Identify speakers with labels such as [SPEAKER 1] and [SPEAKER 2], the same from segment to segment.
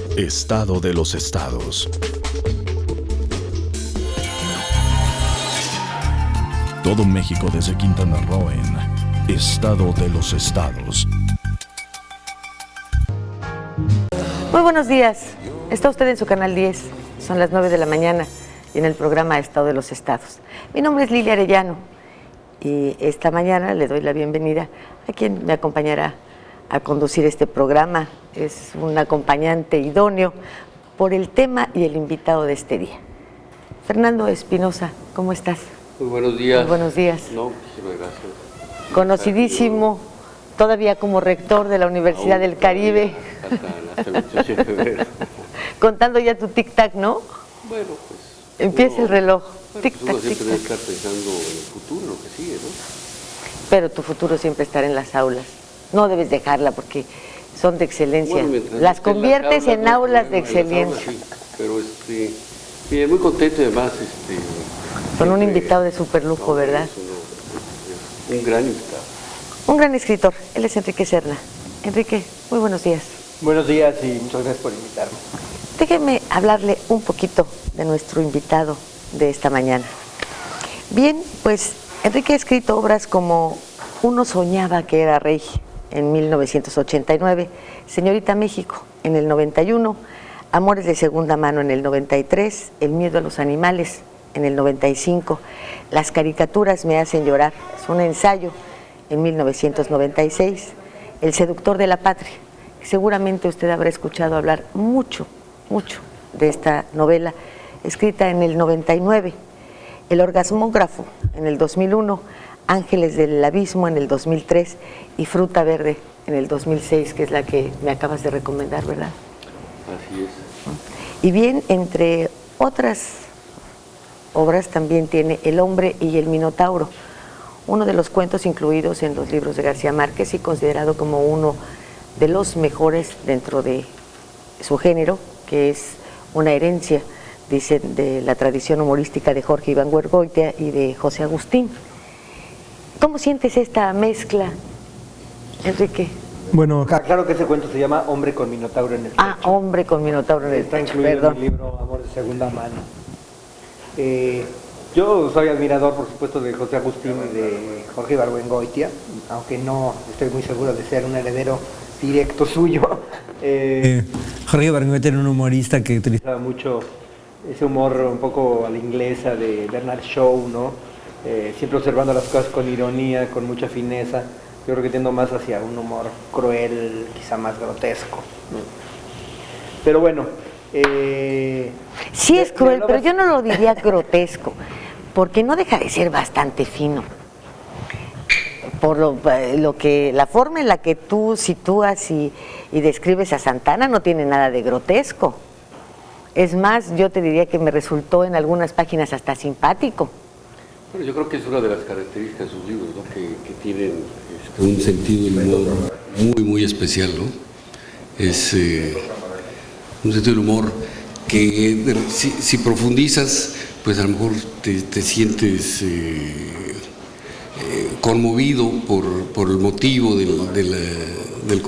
[SPEAKER 1] Estado de los estados. Todo México desde Quintana Roo en Estado de los estados.
[SPEAKER 2] Muy buenos días. Está usted en su canal 10. Son las 9 de la mañana y en el programa Estado de los Estados. Mi nombre es Lilia Arellano y esta mañana le doy la bienvenida a quien me acompañará a conducir este programa. Es un acompañante idóneo por el tema y el invitado de este día. Fernando Espinosa, ¿cómo estás?
[SPEAKER 3] Muy buenos días.
[SPEAKER 2] Muy buenos días.
[SPEAKER 3] No, muchísimas gracias.
[SPEAKER 2] Conocidísimo todavía como rector de la Universidad del Caribe.
[SPEAKER 3] Hasta el 28 de febrero.
[SPEAKER 2] Contando ya tu tic-tac, ¿no?
[SPEAKER 3] Bueno, pues...
[SPEAKER 2] Empieza el reloj.
[SPEAKER 3] Bueno,
[SPEAKER 2] Tic-tac,
[SPEAKER 3] pues uno siempre debe
[SPEAKER 2] tic-tac.
[SPEAKER 3] estar pensando en el futuro, lo que sigue, ¿no?
[SPEAKER 2] Pero tu futuro siempre estará en las aulas. No debes dejarla porque son de excelencia.
[SPEAKER 3] Bueno, mientras
[SPEAKER 2] las
[SPEAKER 3] esté en
[SPEAKER 2] conviertes
[SPEAKER 3] aulas,
[SPEAKER 2] en
[SPEAKER 3] no hay
[SPEAKER 2] aulas de
[SPEAKER 3] problema, en las
[SPEAKER 2] excelencia.
[SPEAKER 3] aulas, sí. Pero bien, muy contento y además...
[SPEAKER 2] Con un
[SPEAKER 3] siempre-
[SPEAKER 2] invitado de super lujo,
[SPEAKER 3] no,
[SPEAKER 2] ¿verdad?
[SPEAKER 3] es un gran invitado.
[SPEAKER 2] Un gran escritor. Él es Enrique Serna. Enrique, muy buenos días.
[SPEAKER 4] Buenos días y muchas gracias por invitarme.
[SPEAKER 2] Déjeme hablarle un poquito de nuestro invitado de esta mañana. Bien, pues Enrique ha escrito obras como Uno soñaba que era rey en 1989, Señorita México en el 91, Amores de segunda mano en el 93, El miedo a los animales en el 95, Las caricaturas me hacen llorar, es un ensayo en 1996, El seductor de la patria. Seguramente usted habrá escuchado hablar mucho de esta novela, escrita en el 99, El orgasmógrafo en el 2001, Ángeles del abismo en el 2003 y Fruta verde en el 2006, que es la que me acabas de recomendar, ¿verdad?
[SPEAKER 3] Así es.
[SPEAKER 2] Y bien, entre otras obras también tiene El hombre y el minotauro, uno de los cuentos incluidos en los libros de García Márquez y considerado como uno de los mejores dentro de su género, que es una herencia, dicen, de la tradición humorística de Jorge Iván Goitia y de José Agustín. ¿Cómo sientes esta mezcla, Enrique?
[SPEAKER 4] Bueno, claro que ese cuento se llama Hombre con Minotauro en el pecho.
[SPEAKER 2] Ah, hombre con minotauro en el
[SPEAKER 4] Está
[SPEAKER 2] pecho,
[SPEAKER 4] incluido en
[SPEAKER 2] perdón.
[SPEAKER 4] mi libro Amor de segunda mano. Yo soy admirador, por supuesto, de José Agustín y de Jorge Ibargüengoitia, aunque no estoy muy seguro de ser un heredero directo suyo. Jorge Ibargüengoitia era un humorista que utilizaba mucho ese humor un poco a la inglesa de Bernard Shaw, ¿no? Siempre observando las cosas con ironía, con mucha fineza. Yo creo que tiendo más hacia un humor cruel, quizá más grotesco, ¿no? Pero bueno...
[SPEAKER 2] Sí es cruel, pero yo no lo diría grotesco, porque no deja de ser bastante fino. Por lo que la forma en la que tú sitúas y describes a Santana no tiene nada de grotesco. Es más, yo te diría que me resultó en algunas páginas hasta simpático.
[SPEAKER 3] Bueno, yo creo que es una de las características de sus libros, ¿no? Que tienen un sentido del humor muy especial, ¿no? Es un sentido del humor que si profundizas, pues a lo mejor te sientes conmovido por el motivo del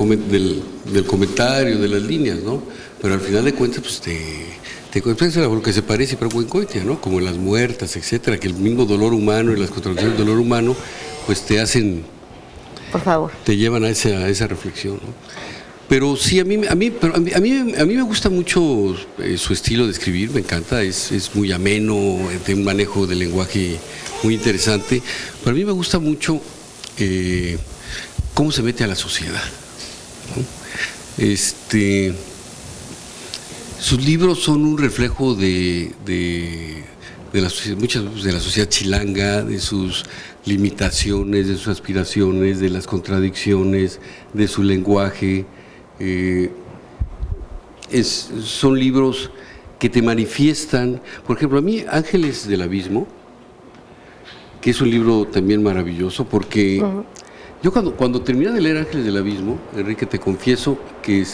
[SPEAKER 3] comentario, de las líneas, ¿no? Pero al final de cuentas, pues te confiesa lo que se parece a Ibargüengoitia, ¿no? Como las muertas, etcétera, que el mismo dolor humano y las contradicciones del dolor humano, pues te hacen,
[SPEAKER 2] Por favor.
[SPEAKER 3] te llevan a esa reflexión, ¿no? Pero sí, a mí me gusta mucho su estilo de escribir, me encanta, es muy ameno, tiene un manejo del lenguaje muy interesante. Pero a mí me gusta mucho cómo se mete a la sociedad, ¿no? Sus libros son un reflejo de la sociedad, muchas veces de la sociedad chilanga, de sus limitaciones, de sus aspiraciones, de las contradicciones, de su lenguaje. Son libros que te manifiestan, por ejemplo, a mí Ángeles del Abismo, que es un libro también maravilloso, porque yo cuando terminé de leer Ángeles del Abismo, Enrique, te confieso que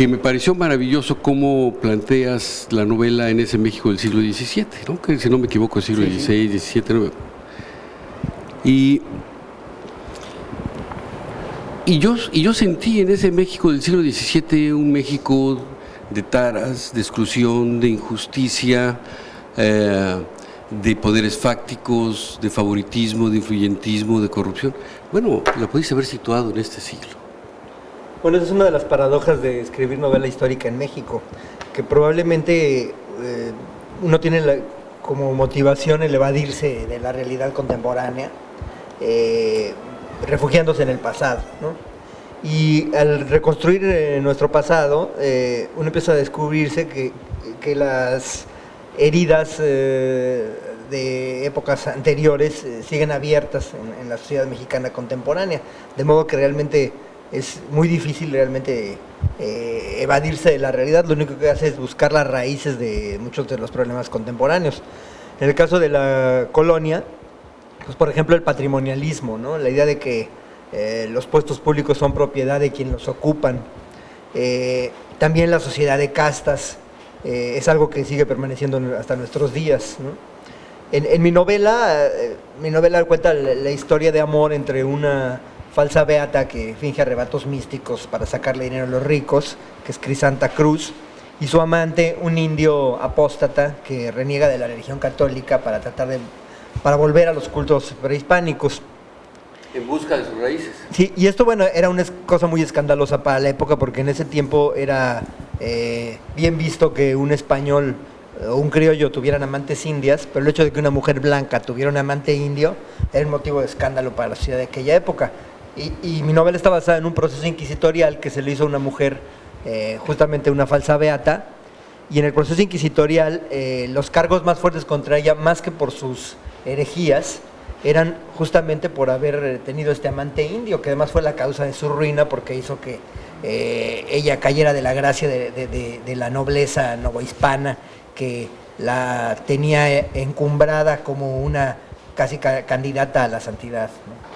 [SPEAKER 3] me pareció maravilloso cómo planteas la novela en ese México del siglo XVII, ¿no? Que si no me equivoco, el siglo XVI, XVII, ¿no? Y Y yo sentí en ese México del siglo XVII un México de taras, de exclusión, de injusticia, de poderes fácticos, de favoritismo, de influyentismo, de corrupción. Bueno, lo podéis haber situado en este siglo.
[SPEAKER 4] Bueno, esa es una de las paradojas de escribir novela histórica en México, que probablemente uno tiene como motivación el evadirse de la realidad contemporánea, refugiándose en el pasado, ¿no? Y al reconstruir nuestro pasado, uno empieza a descubrirse que las heridas de épocas anteriores siguen abiertas en la sociedad mexicana contemporánea, de modo que realmente es muy difícil evadirse de la realidad. Lo único que hace es buscar las raíces de muchos de los problemas contemporáneos. En el caso de la colonia, pues por ejemplo el patrimonialismo, ¿no? La idea de que los puestos públicos son propiedad de quienes los ocupan. También la sociedad de castas es algo que sigue permaneciendo hasta nuestros días, ¿no? En mi novela cuenta la historia de amor entre una falsa beata que finge arrebatos místicos para sacarle dinero a los ricos, que es Crisanta Cruz, y su amante, un indio apóstata que reniega de la religión católica para volver a los cultos prehispánicos.
[SPEAKER 3] En busca de sus raíces.
[SPEAKER 4] Sí, y esto, bueno, era una cosa muy escandalosa para la época, porque en ese tiempo era bien visto que un español o un criollo tuvieran amantes indias, pero el hecho de que una mujer blanca tuviera un amante indio era un motivo de escándalo para la sociedad de aquella época. Y mi novela está basada en un proceso inquisitorial que se le hizo a una mujer, justamente una falsa beata, y en el proceso inquisitorial los cargos más fuertes contra ella, más que por sus herejías, eran justamente por haber tenido este amante indio, que además fue la causa de su ruina, porque hizo que ella cayera de la gracia de la nobleza novohispana, que la tenía encumbrada como una casi candidata a la santidad, ¿no?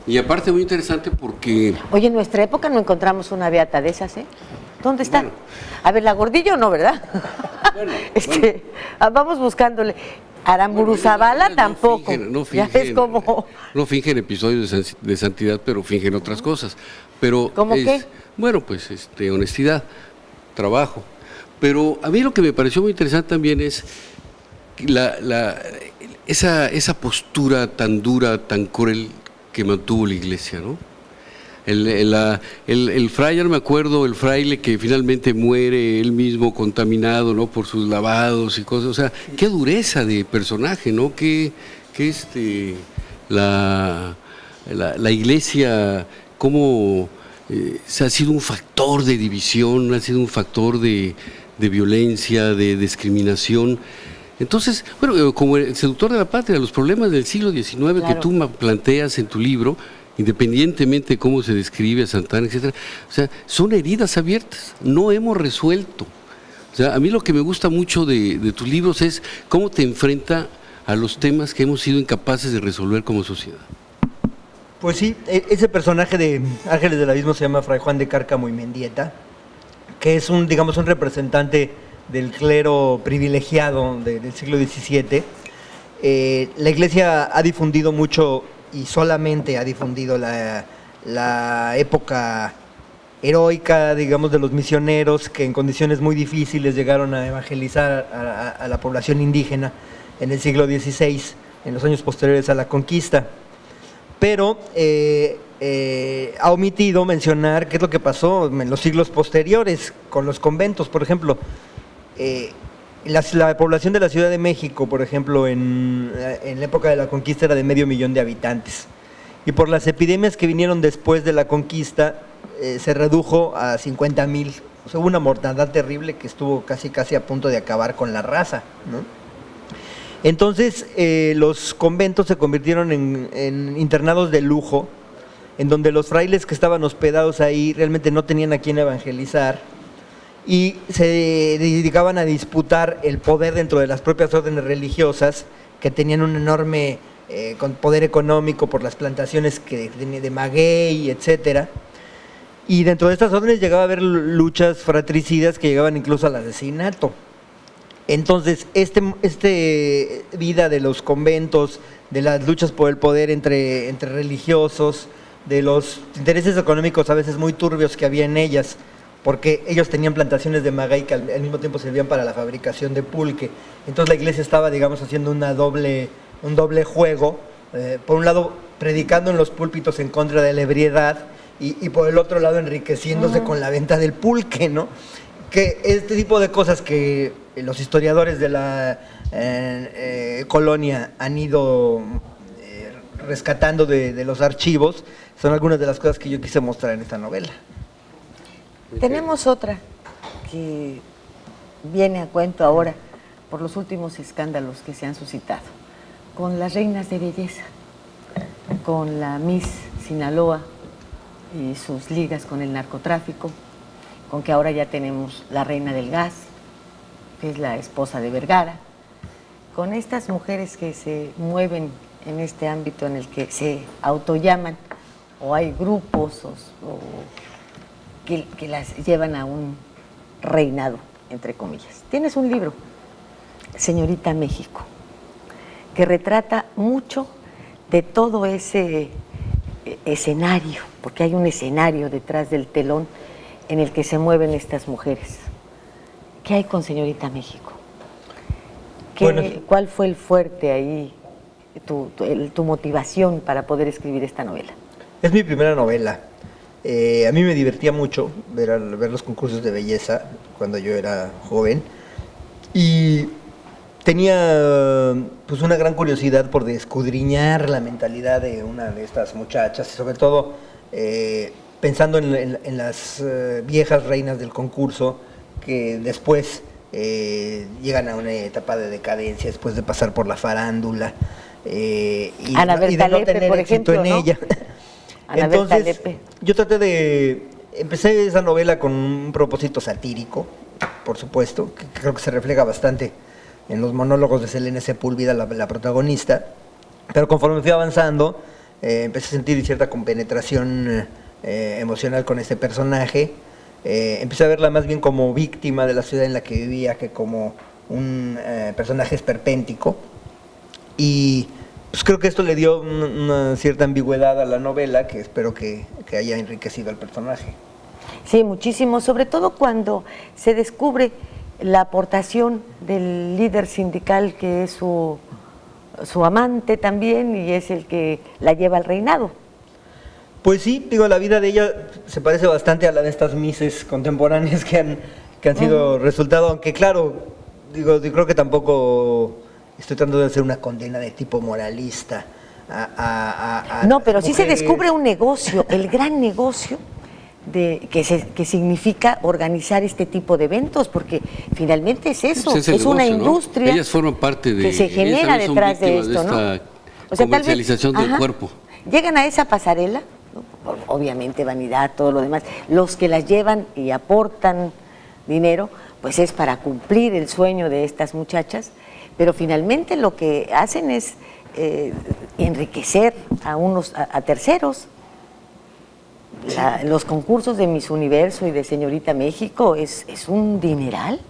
[SPEAKER 3] Y aparte muy interesante porque...
[SPEAKER 2] Oye, en nuestra época no encontramos una beata de esas, ¿eh? ¿Dónde está?
[SPEAKER 3] Bueno.
[SPEAKER 2] A ver, la Gordillo no, ¿verdad?
[SPEAKER 3] Bueno,
[SPEAKER 2] vamos buscándole. Aramburu Zavala tampoco.
[SPEAKER 3] No
[SPEAKER 2] ya es como...
[SPEAKER 3] No fingen episodios de santidad, pero fingen otras cosas. Pero
[SPEAKER 2] ¿Cómo qué?
[SPEAKER 3] Bueno, pues honestidad, trabajo. Pero a mí lo que me pareció muy interesante también es esa postura tan dura, tan cruel que mantuvo la Iglesia, ¿no? El fraile, me acuerdo, el fraile que finalmente muere él mismo contaminado, ¿no? Por sus lavados y cosas, o sea, qué dureza de personaje, ¿no? Que la Iglesia, cómo ha sido un factor de división, ha sido un factor de violencia, de discriminación. Entonces, bueno, como el seductor de la patria, los problemas del siglo XIX, claro, que tú planteas en tu libro, independientemente de cómo se describe a Santana, etcétera, o sea, son heridas abiertas, no hemos resuelto. O sea, a mí lo que me gusta mucho de tus libros es cómo te enfrenta a los temas que hemos sido incapaces de resolver como sociedad.
[SPEAKER 4] Pues sí, ese personaje de Ángeles del Abismo se llama Fray Juan de Cárcamo y Mendieta, que es un representante del clero privilegiado del siglo XVII. La Iglesia ha difundido mucho y solamente ha difundido la época heroica, digamos, de los misioneros que en condiciones muy difíciles llegaron a evangelizar a la población indígena en el siglo XVI, en los años posteriores a la conquista. Pero ha omitido mencionar qué es lo que pasó en los siglos posteriores con los conventos. Por ejemplo, la población de la Ciudad de México, por ejemplo, en la época de la conquista era de 500,000 de habitantes. Y por las epidemias que vinieron después de la conquista, se redujo a 50,000. O sea, hubo una mortandad terrible que estuvo casi a punto de acabar con la raza, ¿no? Entonces, los conventos se convirtieron en internados de lujo, en donde los frailes que estaban hospedados ahí realmente no tenían a quién evangelizar y se dedicaban a disputar el poder dentro de las propias órdenes religiosas, que tenían un enorme poder económico por las plantaciones de maguey, etcétera. Y dentro de estas órdenes llegaba a haber luchas fratricidas que llegaban incluso al asesinato. Entonces, vida de los conventos, de las luchas por el poder entre religiosos, de los intereses económicos a veces muy turbios que había en ellas, porque ellos tenían plantaciones de maguey que al mismo tiempo servían para la fabricación de pulque. Entonces la iglesia estaba, digamos, haciendo un doble juego, por un lado predicando en los púlpitos en contra de la ebriedad y por el otro lado enriqueciéndose con la venta del pulque, ¿no? Que este tipo de cosas que los historiadores de la colonia han ido rescatando de los archivos son algunas de las cosas que yo quise mostrar en esta novela.
[SPEAKER 2] Tenemos otra que viene a cuento ahora por los últimos escándalos que se han suscitado, con las reinas de belleza, con la Miss Sinaloa y sus ligas con el narcotráfico, con que ahora ya tenemos la reina del gas, que es la esposa de Vergara, con estas mujeres que se mueven en este ámbito en el que se autollaman, o hay grupos que las llevan a un reinado, entre comillas. Tienes un libro, Señorita México, que retrata mucho de todo ese escenario, porque hay un escenario detrás del telón en el que se mueven estas mujeres. ¿Qué hay con Señorita México? ¿Cuál fue el fuerte ahí, tu motivación para poder escribir esta novela?
[SPEAKER 4] Es mi primera novela. A mí me divertía mucho ver los concursos de belleza cuando yo era joven y tenía pues una gran curiosidad por escudriñar la mentalidad de una de estas muchachas y sobre todo pensando en las viejas reinas del concurso que después llegan a una etapa de decadencia después de pasar por la farándula y de no tener éxito en ella. Entonces, yo empecé esa novela con un propósito satírico, por supuesto, que creo que se refleja bastante en los monólogos de Selene Sepúlveda, la protagonista, pero conforme fui avanzando, empecé a sentir cierta compenetración emocional con este personaje, empecé a verla más bien como víctima de la ciudad en la que vivía que como un personaje esperpéntico, y pues creo que esto le dio una cierta ambigüedad a la novela que espero que haya enriquecido al personaje.
[SPEAKER 2] Sí, muchísimo, sobre todo cuando se descubre la aportación del líder sindical que es su amante también y es el que la lleva al reinado.
[SPEAKER 4] Pues sí, digo, la vida de ella se parece bastante a la de estas mises contemporáneas que han sido resultado, aunque claro, digo, yo creo que tampoco estoy tratando de hacer una condena de tipo moralista
[SPEAKER 2] no, pero sí se descubre un negocio, el gran negocio que significa organizar este tipo de eventos, porque finalmente es eso,
[SPEAKER 3] pues
[SPEAKER 2] es una
[SPEAKER 3] negocio,
[SPEAKER 2] industria,
[SPEAKER 3] ¿no? Ellas forman parte de
[SPEAKER 2] que se genera detrás de esto, ¿no?
[SPEAKER 3] O sea, comercialización del cuerpo.
[SPEAKER 2] Llegan a esa pasarela, obviamente vanidad, todo lo demás, los que las llevan y aportan dinero, pues es para cumplir el sueño de estas muchachas, pero finalmente lo que hacen es enriquecer a terceros. Los concursos de Miss Universo y de Señorita México es un dineral.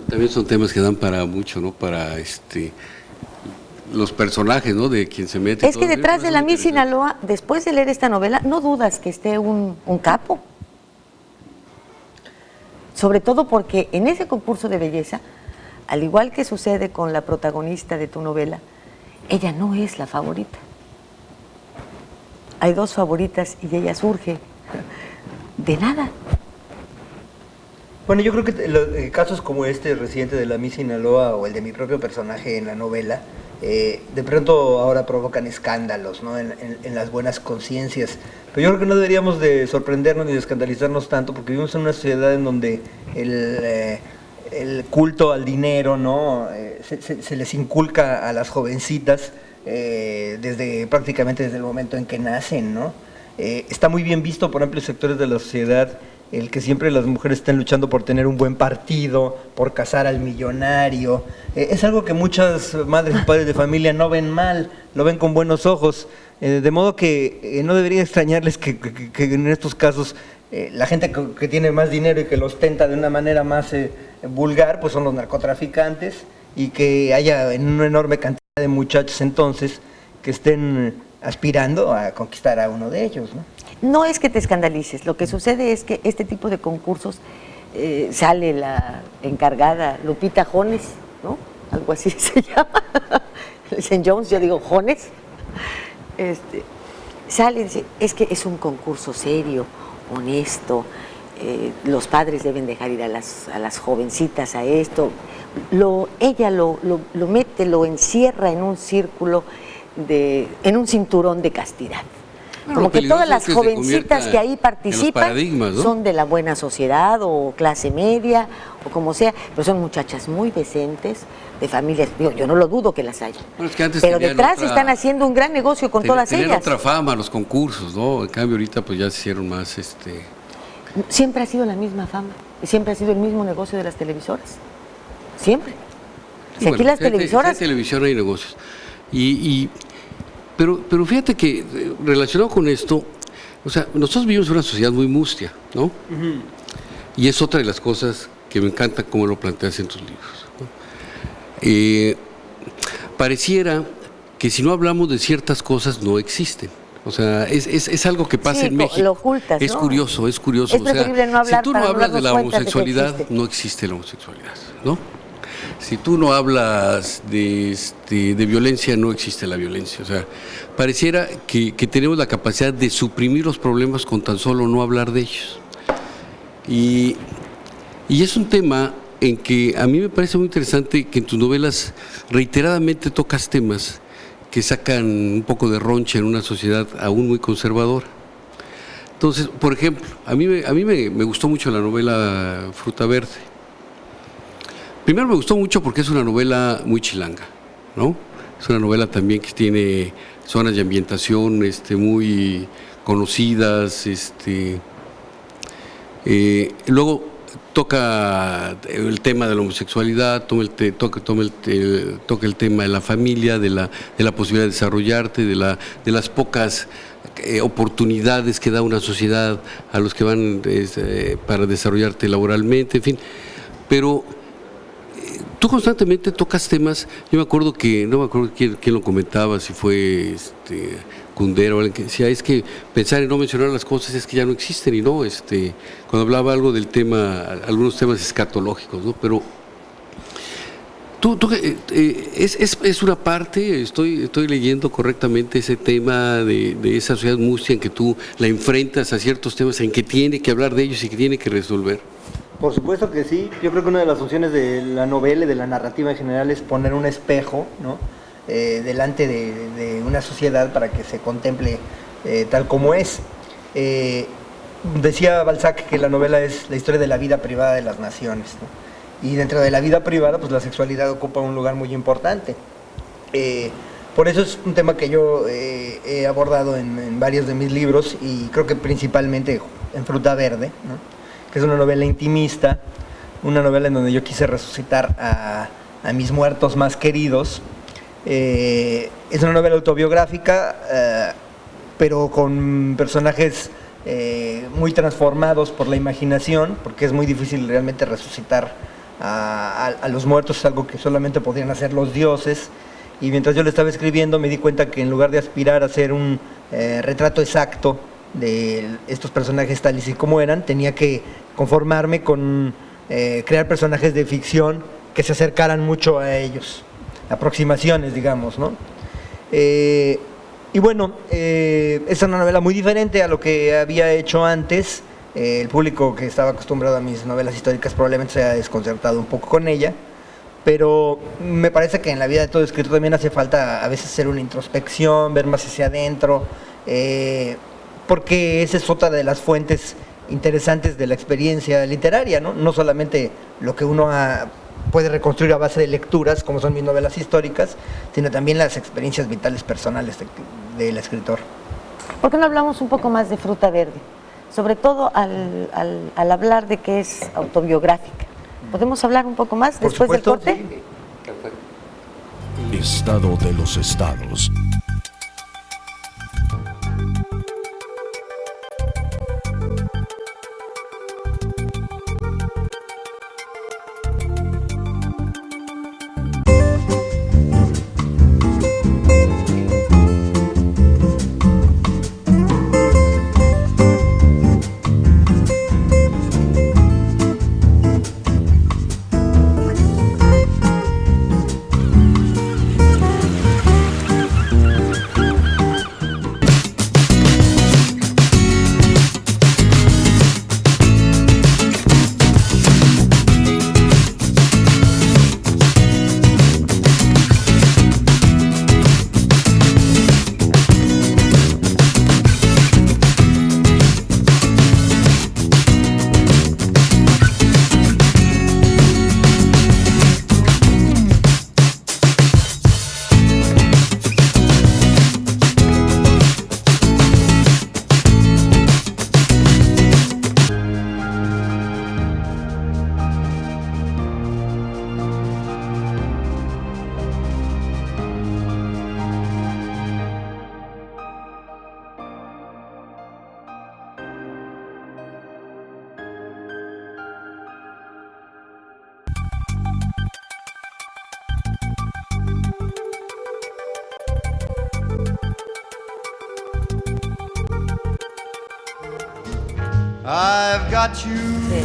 [SPEAKER 3] También son temas que dan para mucho, ¿no? Para los personajes, ¿no? De quien se mete.
[SPEAKER 2] Es que detrás de la Miss Sinaloa, después de leer esta novela, no dudas que esté un capo. Sobre todo porque en ese concurso de belleza, al igual que sucede con la protagonista de tu novela, ella no es la favorita. Hay dos favoritas y ella surge de nada.
[SPEAKER 4] Bueno, yo creo que casos como este reciente de la Miss Sinaloa o el de mi propio personaje en la novela, de pronto ahora provocan escándalos, ¿no? en las buenas conciencias. Pero yo creo que no deberíamos de sorprendernos ni de escandalizarnos tanto, porque vivimos en una sociedad en donde el culto al dinero, ¿no? Se les inculca a las jovencitas prácticamente desde el momento en que nacen, ¿no? Está muy bien visto por amplios sectores de la sociedad el que siempre las mujeres estén luchando por tener un buen partido, por casar al millonario. Es algo que muchas madres y padres de familia no ven mal, lo ven con buenos ojos. De modo que no debería extrañarles que en estos casos la gente que tiene más dinero y que lo ostenta de una manera más vulgar, pues son los narcotraficantes, y que haya en una enorme cantidad de muchachos entonces que estén aspirando a conquistar a uno de ellos, ¿no?
[SPEAKER 2] No es que te escandalices, lo que sucede es que este tipo de concursos sale la encargada Lupita Jones, ¿no? Algo así se llama. Dicen Jones, yo digo Jones. Sale y dice, es que es un concurso serio, honesto, los padres deben dejar ir a las jovencitas a esto. Ella lo mete, lo encierra en un círculo, en un cinturón de castidad.
[SPEAKER 3] Bueno,
[SPEAKER 2] como que todas las
[SPEAKER 3] que
[SPEAKER 2] jovencitas que ahí participan,
[SPEAKER 3] ¿no?,
[SPEAKER 2] son de la buena sociedad o clase media o como sea, pero son muchachas muy decentes, de familias, yo no lo dudo que las haya.
[SPEAKER 3] Bueno, es que antes
[SPEAKER 2] pero detrás están haciendo un gran negocio con todas ellas.
[SPEAKER 3] Tenían otra fama los concursos, ¿no? En cambio ahorita pues ya se hicieron más
[SPEAKER 2] Siempre ha sido la misma fama y siempre ha sido el mismo negocio de las televisoras. Siempre. Si bueno, aquí las televisoras...
[SPEAKER 3] En televisión hay negocios. Pero fíjate que relacionado con esto, o sea, nosotros vivimos en una sociedad muy mustia, ¿no? Uh-huh. Y es otra de las cosas que me encanta cómo lo planteas en tus libros, ¿no? Pareciera que si no hablamos de ciertas cosas no existen. O sea, es algo que pasa en México.
[SPEAKER 2] Lo ocultas,
[SPEAKER 3] es
[SPEAKER 2] ¿no?
[SPEAKER 3] curioso.
[SPEAKER 2] Es preferible no hablar.
[SPEAKER 3] Si tú no hablas de la homosexualidad, no existe la homosexualidad, ¿no? Si tú no hablas de violencia, no existe la violencia. O sea, pareciera que tenemos la capacidad de suprimir los problemas con tan solo no hablar de ellos. Y es un tema en que a mí me parece muy interesante que en tus novelas reiteradamente tocas temas que sacan un poco de roncha en una sociedad aún muy conservadora. Entonces, por ejemplo, a mí me gustó mucho la novela Fruta Verde. Primero me gustó mucho porque es una novela muy chilanga, ¿no? Es una novela también que tiene zonas de ambientación muy conocidas. Luego toca el tema de la homosexualidad, toca el tema de la familia, de la posibilidad de desarrollarte, de las pocas oportunidades que da una sociedad a los que van para desarrollarte laboralmente, en fin. Pero tú constantemente tocas temas. Yo me acuerdo no me acuerdo quién lo comentaba, si fue Kundera o alguien que decía, es que pensar en no mencionar las cosas es que ya no existen, y no, cuando hablaba algo del tema, algunos temas escatológicos, ¿no? Pero es una parte, estoy leyendo correctamente ese tema de esa sociedad mustia en que tú la enfrentas a ciertos temas en que tiene que hablar de ellos y que tiene que resolver.
[SPEAKER 4] Por supuesto que sí. Yo creo que una de las funciones de la novela y de la narrativa en general es poner un espejo, ¿no? Delante de una sociedad para que se contemple tal como es. Decía Balzac que la novela es la historia de la vida privada de las naciones, ¿no? Y dentro de la vida privada, pues la sexualidad ocupa un lugar muy importante. Por eso es un tema que yo he abordado en varios de mis libros, y creo que principalmente en Fruta Verde, ¿no? Que es una novela intimista, una novela en donde yo quise resucitar a mis muertos más queridos. Es una novela autobiográfica, pero con personajes muy transformados por la imaginación, porque es muy difícil realmente resucitar a los muertos, es algo que solamente podrían hacer los dioses. Y mientras yo le estaba escribiendo me di cuenta que en lugar de aspirar a hacer un retrato exacto de estos personajes tales y como eran, tenía que conformarme con crear personajes de ficción que se acercaran mucho a ellos, aproximaciones, digamos, ¿no? Y bueno, es una novela muy diferente a lo que había hecho antes. El público que estaba acostumbrado a mis novelas históricas probablemente se haya desconcertado un poco con ella, pero me parece que en la vida de todo escritor también hace falta a veces hacer una introspección, ver más hacia adentro, porque esa es otra de las fuentes interesantes de la experiencia literaria, ¿no? No solamente lo que uno puede reconstruir a base de lecturas, como son mis novelas históricas, sino también las experiencias vitales personales del escritor.
[SPEAKER 2] ¿Por qué no hablamos un poco más de Fruta Verde? Sobre todo al hablar de que es autobiográfica. ¿Podemos hablar un poco más después del corte?
[SPEAKER 1] Sí. Estado de los estados.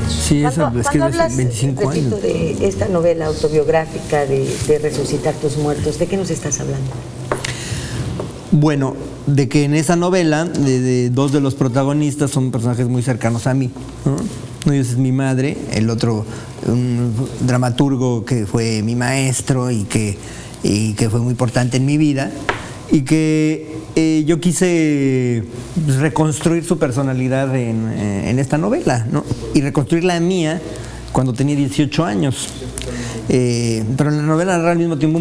[SPEAKER 4] Sí, esa la escribí hace 25 años.
[SPEAKER 2] Repito, de esta novela autobiográfica de Resucitar tus muertos, ¿de qué nos estás hablando?
[SPEAKER 4] Bueno, de que en esa novela, de dos de los protagonistas son personajes muy cercanos a mí, ¿no? Uno de ellos es mi madre, el otro un dramaturgo que fue mi maestro y que fue muy importante en mi vida, y que yo quise reconstruir su personalidad en esta novela, ¿no? Y reconstruir la mía cuando tenía 18 años. Pero en la novela narra al mismo tiempo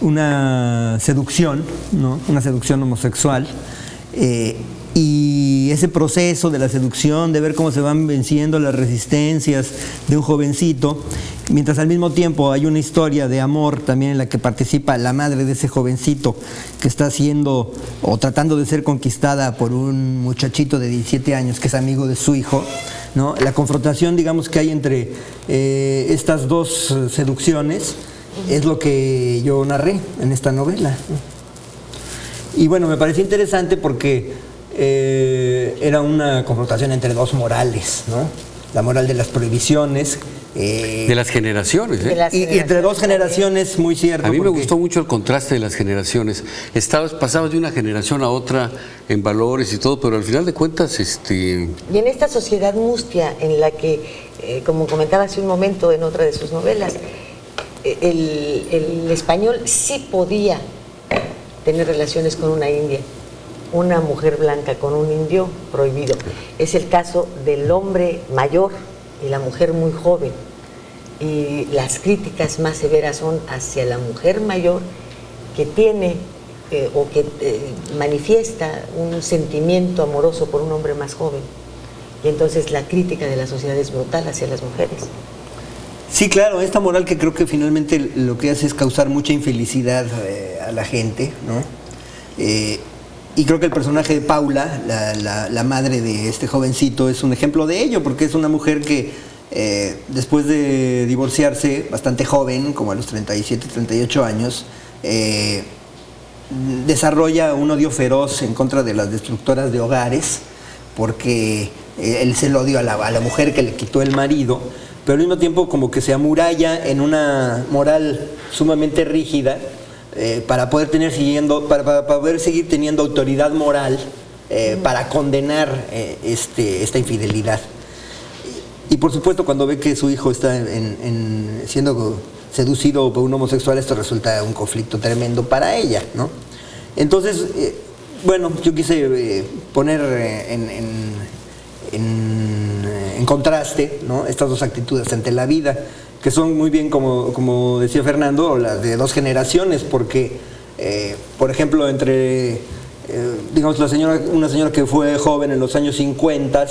[SPEAKER 4] una seducción, ¿no? Una seducción homosexual, y ese proceso de la seducción, de ver cómo se van venciendo las resistencias de un jovencito, mientras al mismo tiempo hay una historia de amor también en la que participa la madre de ese jovencito que está siendo o tratando de ser conquistada por un muchachito de 17 años que es amigo de su hijo, ¿no? La confrontación, digamos, que hay entre estas dos seducciones es lo que yo narré en esta novela. Y bueno, me pareció interesante porque era una confrontación entre dos morales, ¿no? La moral de las prohibiciones.
[SPEAKER 3] De las generaciones, ¿eh?
[SPEAKER 4] Y entre dos generaciones, muy cierto.
[SPEAKER 3] A mí me gustó mucho el contraste de las generaciones. Pasabas de una generación a otra en valores y todo, pero al final de cuentas... Y
[SPEAKER 2] en esta sociedad mustia en la que, como comentaba hace un momento en otra de sus novelas, el español sí podía tener relaciones con una india, una mujer blanca con un indio, prohibido. Es el caso del hombre mayor y la mujer muy joven. Y las críticas más severas son hacia la mujer mayor que tiene o que manifiesta un sentimiento amoroso por un hombre más joven. Y entonces la crítica de la sociedad es brutal hacia las mujeres.
[SPEAKER 4] Sí, claro, esta moral que creo que finalmente lo que hace es causar mucha infelicidad a la gente, ¿no? Y creo que el personaje de Paula, la madre de este jovencito, es un ejemplo de ello, porque es una mujer que después de divorciarse, bastante joven, como a los 37, 38 años, desarrolla un odio feroz en contra de las destructoras de hogares, porque él se lo odio a la mujer que le quitó el marido, pero al mismo tiempo como que se amuralla en una moral sumamente rígida, para poder seguir teniendo autoridad moral para condenar esta infidelidad. Y por supuesto, cuando ve que su hijo está siendo seducido por un homosexual, esto resulta un conflicto tremendo para ella, ¿no? Entonces, bueno, yo quise poner en contraste, ¿no?, estas dos actitudes ante la vida, que son muy bien, como decía Fernando, las de dos generaciones, porque, por ejemplo, digamos, una señora que fue joven en los años 50,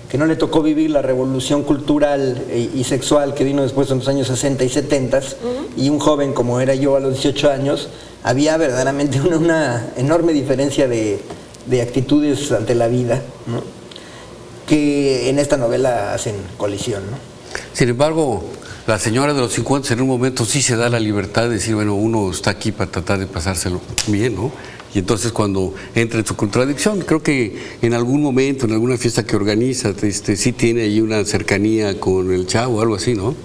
[SPEAKER 4] que no le tocó vivir la revolución cultural y sexual que vino después en los años 60 y 70, y un joven como era yo a los 18 años, había verdaderamente una enorme diferencia de actitudes ante la vida, ¿no?, que en esta novela hacen colisión, ¿no?
[SPEAKER 3] Sin embargo, la señora de los 50 en un momento sí se da la libertad de decir, bueno, uno está aquí para tratar de pasárselo bien, ¿no? Y entonces cuando entra en su contradicción, creo que en algún momento, en alguna fiesta que organiza, sí tiene ahí una cercanía con el chavo o algo así, ¿no?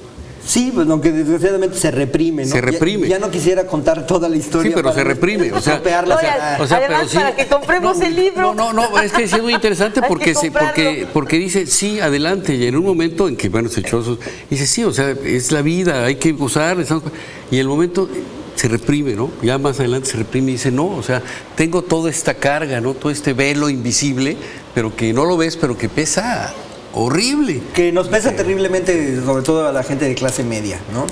[SPEAKER 4] Sí, pues aunque desgraciadamente se reprime, ¿no?
[SPEAKER 3] Se reprime.
[SPEAKER 4] Ya no quisiera contar toda la historia.
[SPEAKER 3] Sí, pero se reprime, o sea,
[SPEAKER 2] además, pero sí, para que compremos el libro.
[SPEAKER 3] No, es que sí es muy interesante porque dice, sí, adelante, y en un momento en que, bueno, se echó dice, sí, o sea, es la vida, hay que gozar, y el momento se reprime, ¿no? Ya más adelante se reprime y dice, no, o sea, tengo toda esta carga, ¿no?, todo este velo invisible, pero que no lo ves, pero que pesa horrible. Que nos pesa terriblemente, sobre todo a la gente de clase media, ¿no?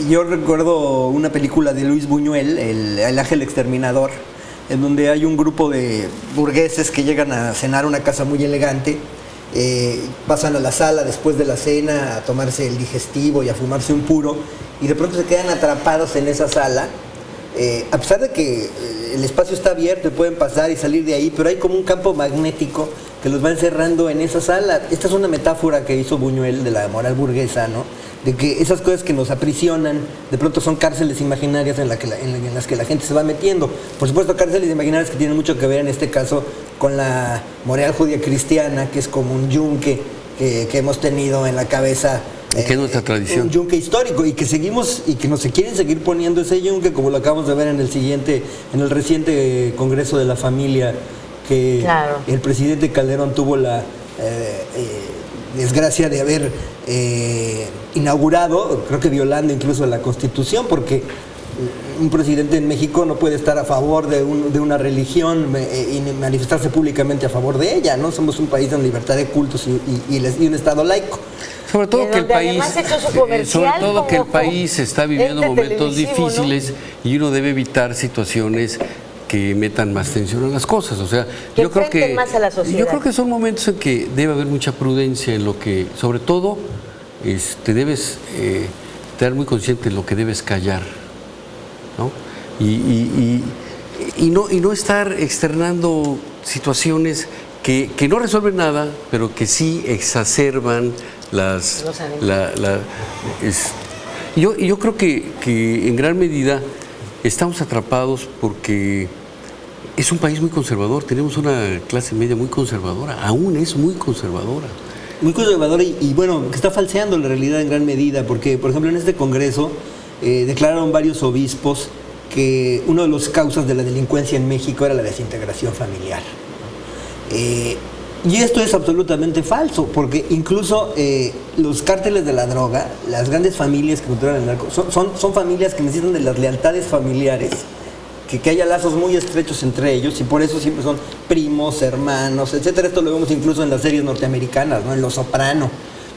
[SPEAKER 3] Yo recuerdo una película de Luis Buñuel, El Ángel Exterminador, en donde hay un grupo de burgueses que llegan a cenar a una casa muy elegante, pasan a la sala después de la cena a tomarse el digestivo y a fumarse un puro, y de pronto se quedan atrapados en esa sala
[SPEAKER 5] a pesar de que el espacio está abierto y pueden pasar y salir de ahí, pero hay como un campo magnético que los va encerrando en esa sala. Esta es una metáfora que hizo Buñuel de la moral burguesa, ¿no? De que esas cosas que nos aprisionan, de pronto son cárceles imaginarias en las que la gente se va metiendo. Por supuesto, cárceles imaginarias que tienen mucho que ver en este caso con la moral judía cristiana, que es como un yunque que hemos tenido en la cabeza.
[SPEAKER 3] Que es nuestra tradición.
[SPEAKER 5] Un yunque histórico y que seguimos y que nos se quieren seguir poniendo ese yunque, como lo acabamos de ver en el reciente Congreso de la Familia, que
[SPEAKER 2] claro,
[SPEAKER 5] el presidente Calderón tuvo la desgracia de haber inaugurado, creo que violando incluso la Constitución, porque un presidente en México no puede estar a favor de una religión y manifestarse públicamente a favor de ella, ¿no? Somos un país con libertad de cultos y un Estado laico.
[SPEAKER 3] Sobre todo que el país está viviendo momentos difíciles, ¿no? Y uno debe evitar situaciones que metan más tensión en las cosas. O sea, yo creo que son momentos en que debe haber mucha prudencia en lo que, sobre todo, debes estar muy consciente de lo que debes callar, ¿no? Y no estar externando situaciones que no resuelven nada, pero que sí exacerban yo creo que en gran medida estamos atrapados porque es un país muy conservador, tenemos una clase media muy conservadora, aún es muy conservadora.
[SPEAKER 5] Muy conservadora y bueno, que está falseando la realidad en gran medida, porque por ejemplo en este congreso declararon varios obispos que una de las causas de la delincuencia en México era la desintegración familiar. Y esto es absolutamente falso, porque incluso los cárteles de la droga, las grandes familias que controlan el narco, son familias que necesitan de las lealtades familiares, que haya lazos muy estrechos entre ellos, y por eso siempre son primos, hermanos, etcétera. Esto lo vemos incluso en las series norteamericanas, ¿no? En Los Soprano,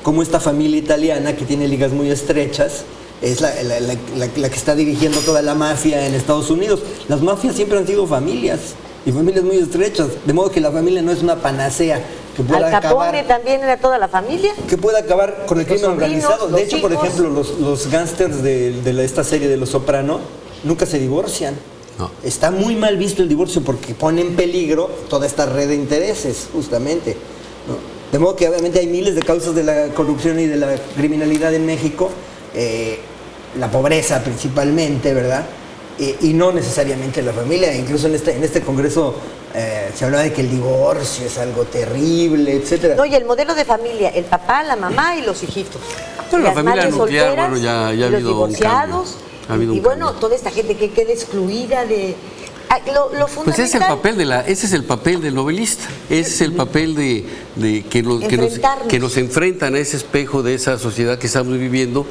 [SPEAKER 5] como esta familia italiana que tiene ligas muy estrechas es la que está dirigiendo toda la mafia en Estados Unidos. Las mafias siempre han sido familias, y familias muy estrechas, de modo que la familia no es una panacea que pueda
[SPEAKER 2] Al Capone también era toda la familia.
[SPEAKER 5] Que pueda acabar con el crimen organizado. De hecho, por ejemplo, los gángsters de esta serie de Los Soprano nunca se divorcian.
[SPEAKER 3] No.
[SPEAKER 5] Está muy mal visto el divorcio porque pone en peligro toda esta red de intereses, justamente, ¿no? De modo que obviamente hay miles de causas de la corrupción y de la criminalidad en México, la pobreza principalmente, ¿verdad? Y no necesariamente la familia. Incluso en este congreso se hablaba de que el divorcio es algo terrible, etcétera.
[SPEAKER 2] No, y el modelo de familia, el papá, la mamá y los hijitos.
[SPEAKER 3] Pero la familia nuclear,
[SPEAKER 2] solteras,
[SPEAKER 3] bueno, ya ha
[SPEAKER 2] los
[SPEAKER 3] habido
[SPEAKER 2] divorciados,
[SPEAKER 3] un
[SPEAKER 2] y bueno, toda esta gente que queda excluida de... Lo fundamental...
[SPEAKER 3] Pues ese es el papel del novelista, ese es el papel de que nos enfrentan a ese espejo de esa sociedad que estamos viviendo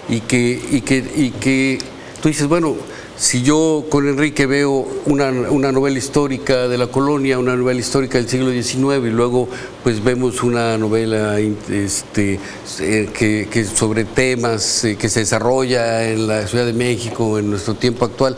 [SPEAKER 3] y que tú dices, bueno, si yo con Enrique veo una novela histórica de la colonia, una novela histórica del siglo XIX y luego pues vemos una novela que sobre temas que se desarrolla en la Ciudad de México en nuestro tiempo actual,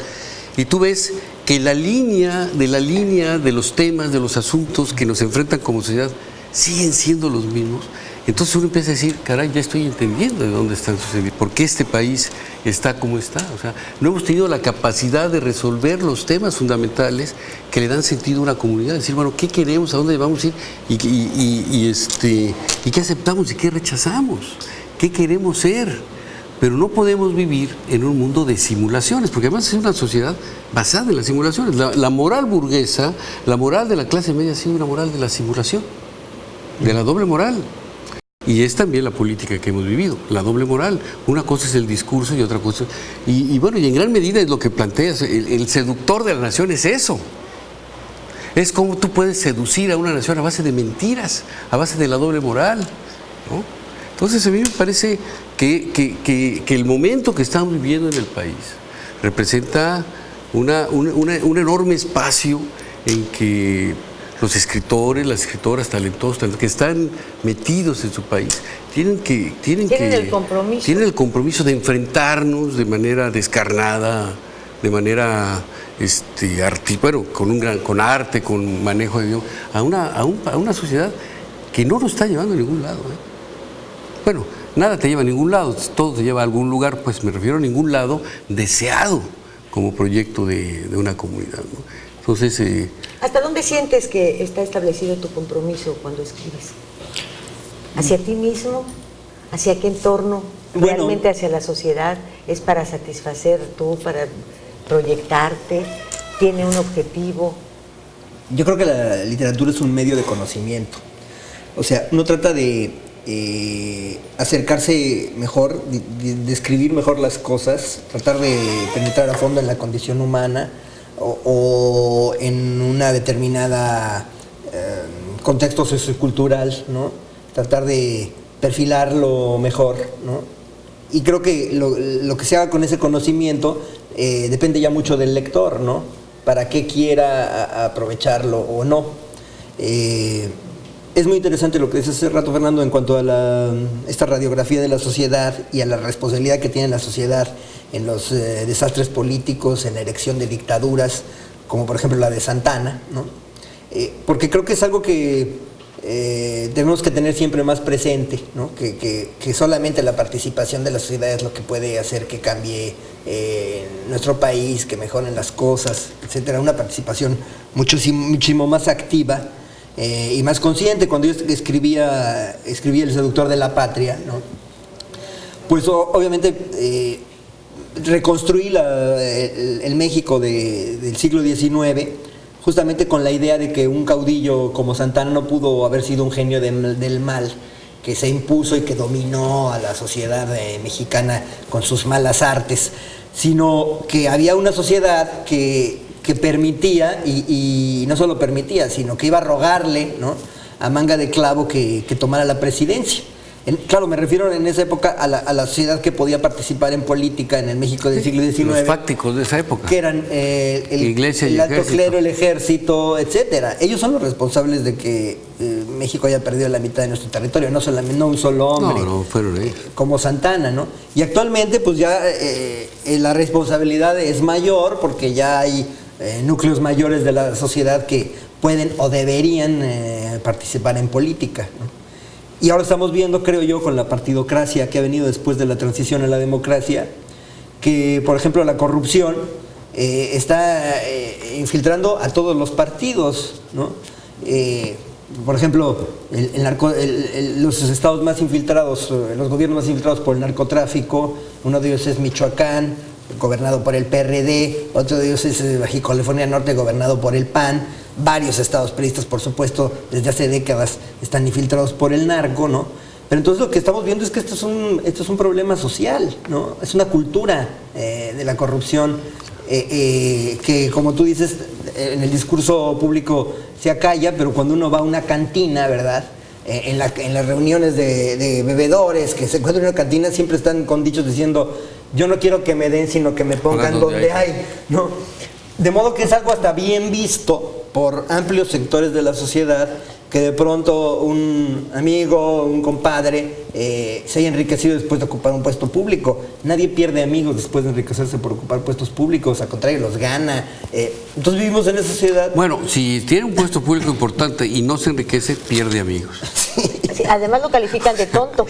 [SPEAKER 3] y tú ves que la línea de los temas, de los asuntos que nos enfrentan como sociedad siguen siendo los mismos. Entonces uno empieza a decir, caray, ya estoy entendiendo de dónde están sucediendo, por qué este país está como está. O sea, no hemos tenido la capacidad de resolver los temas fundamentales que le dan sentido a una comunidad. Decir, bueno, ¿qué queremos? ¿A dónde vamos a ir? ¿Y qué aceptamos y qué rechazamos? ¿Qué queremos ser? Pero no podemos vivir en un mundo de simulaciones, porque además es una sociedad basada en las simulaciones. La moral burguesa, la moral de la clase media ha sido una moral de la simulación, de la doble moral. Y es también la política que hemos vivido, la doble moral. Una cosa es el discurso y otra cosa... Y bueno, y en gran medida es lo que planteas, el seductor de la nación es eso. Es cómo tú puedes seducir a una nación a base de mentiras, a base de la doble moral, ¿no? Entonces a mí me parece que el momento que estamos viviendo en el país representa un enorme espacio en que los escritores, las escritoras talentosas que están metidos en su país tienen el compromiso de enfrentarnos de manera descarnada, de manera con arte, con manejo de idioma, a una sociedad que no nos está llevando a ningún lado, ¿eh? Bueno, nada te lleva a ningún lado, todo te lleva a algún lugar, pues me refiero a ningún lado deseado como proyecto de una comunidad, ¿no? Entonces...
[SPEAKER 2] ¿Hasta dónde sientes que está establecido tu compromiso cuando escribes? ¿Hacia ti mismo? ¿Hacia qué entorno? ¿Realmente hacia la sociedad? ¿Es para satisfacer tú, para proyectarte? ¿Tiene un objetivo?
[SPEAKER 5] Yo creo que la literatura es un medio de conocimiento. O sea, uno trata de acercarse mejor, de escribir mejor las cosas, tratar de penetrar a fondo en la condición humana o en una determinada contexto sociocultural, ¿no? Tratar de perfilarlo mejor, ¿no? Y creo que lo que se haga con ese conocimiento depende ya mucho del lector, ¿no? Para qué quiera aprovecharlo o no. Es muy interesante lo que dices hace rato, Fernando, en cuanto a esta radiografía de la sociedad y a la responsabilidad que tiene la sociedad en los desastres políticos, en la erección de dictaduras, como por ejemplo la de Santa Anna, ¿no? Porque creo que es algo que tenemos que tener siempre más presente, ¿no? Que solamente la participación de la sociedad es lo que puede hacer que cambie nuestro país, que mejoren las cosas, etcétera. Una participación muchísimo más activa y más consciente. Cuando yo escribía El seductor de la patria, ¿no? Pues obviamente reconstruí el México del siglo XIX, justamente con la idea de que un caudillo como Santa Anna no pudo haber sido un genio del mal que se impuso y que dominó a la sociedad mexicana con sus malas artes, sino que había una sociedad que permitía, y no solo permitía, sino que iba a rogarle, ¿no?, a manga de clavo que tomara la presidencia. Claro, me refiero en esa época a la sociedad que podía participar en política en el México del siglo XIX.
[SPEAKER 3] Los fácticos de esa época.
[SPEAKER 5] Que eran
[SPEAKER 3] Iglesia y
[SPEAKER 5] el alto
[SPEAKER 3] ejército.
[SPEAKER 5] clero, el ejército, etcétera. Ellos son los responsables de que México haya perdido la mitad de nuestro territorio, no un solo hombre.
[SPEAKER 3] No, fueron ellos.
[SPEAKER 5] Como Santa Anna, ¿no? Y actualmente pues ya la responsabilidad es mayor porque ya hay núcleos mayores de la sociedad que pueden o deberían participar en política, ¿no? Y ahora estamos viendo, creo yo, con la partidocracia que ha venido después de la transición a la democracia, que, por ejemplo, la corrupción está infiltrando a todos los partidos, ¿no? Por ejemplo, los estados más infiltrados, los gobiernos más infiltrados por el narcotráfico, uno de ellos es Michoacán, gobernado por el PRD, otro de ellos es Baja California Norte, gobernado por el PAN. Varios estados priistas, por supuesto, desde hace décadas están infiltrados por el narco, ¿no? Pero entonces lo que estamos viendo es que esto es un problema social, ¿no? Es una cultura de la corrupción que, como tú dices, en el discurso público se acalla, pero cuando uno va a una cantina, ¿verdad?, en las reuniones de bebedores que se encuentran en una cantina, siempre están con dichos diciendo: yo no quiero que me den, sino que me pongan donde hay, ¿no? De modo que es algo hasta bien visto por amplios sectores de la sociedad, que de pronto un amigo, un compadre, se haya enriquecido después de ocupar un puesto público. Nadie pierde amigos después de enriquecerse por ocupar puestos públicos, al contrario, los gana. Entonces vivimos en esa sociedad.
[SPEAKER 3] Bueno, si tiene un puesto público importante y no se enriquece, pierde amigos.
[SPEAKER 2] Sí, además lo califican de tonto.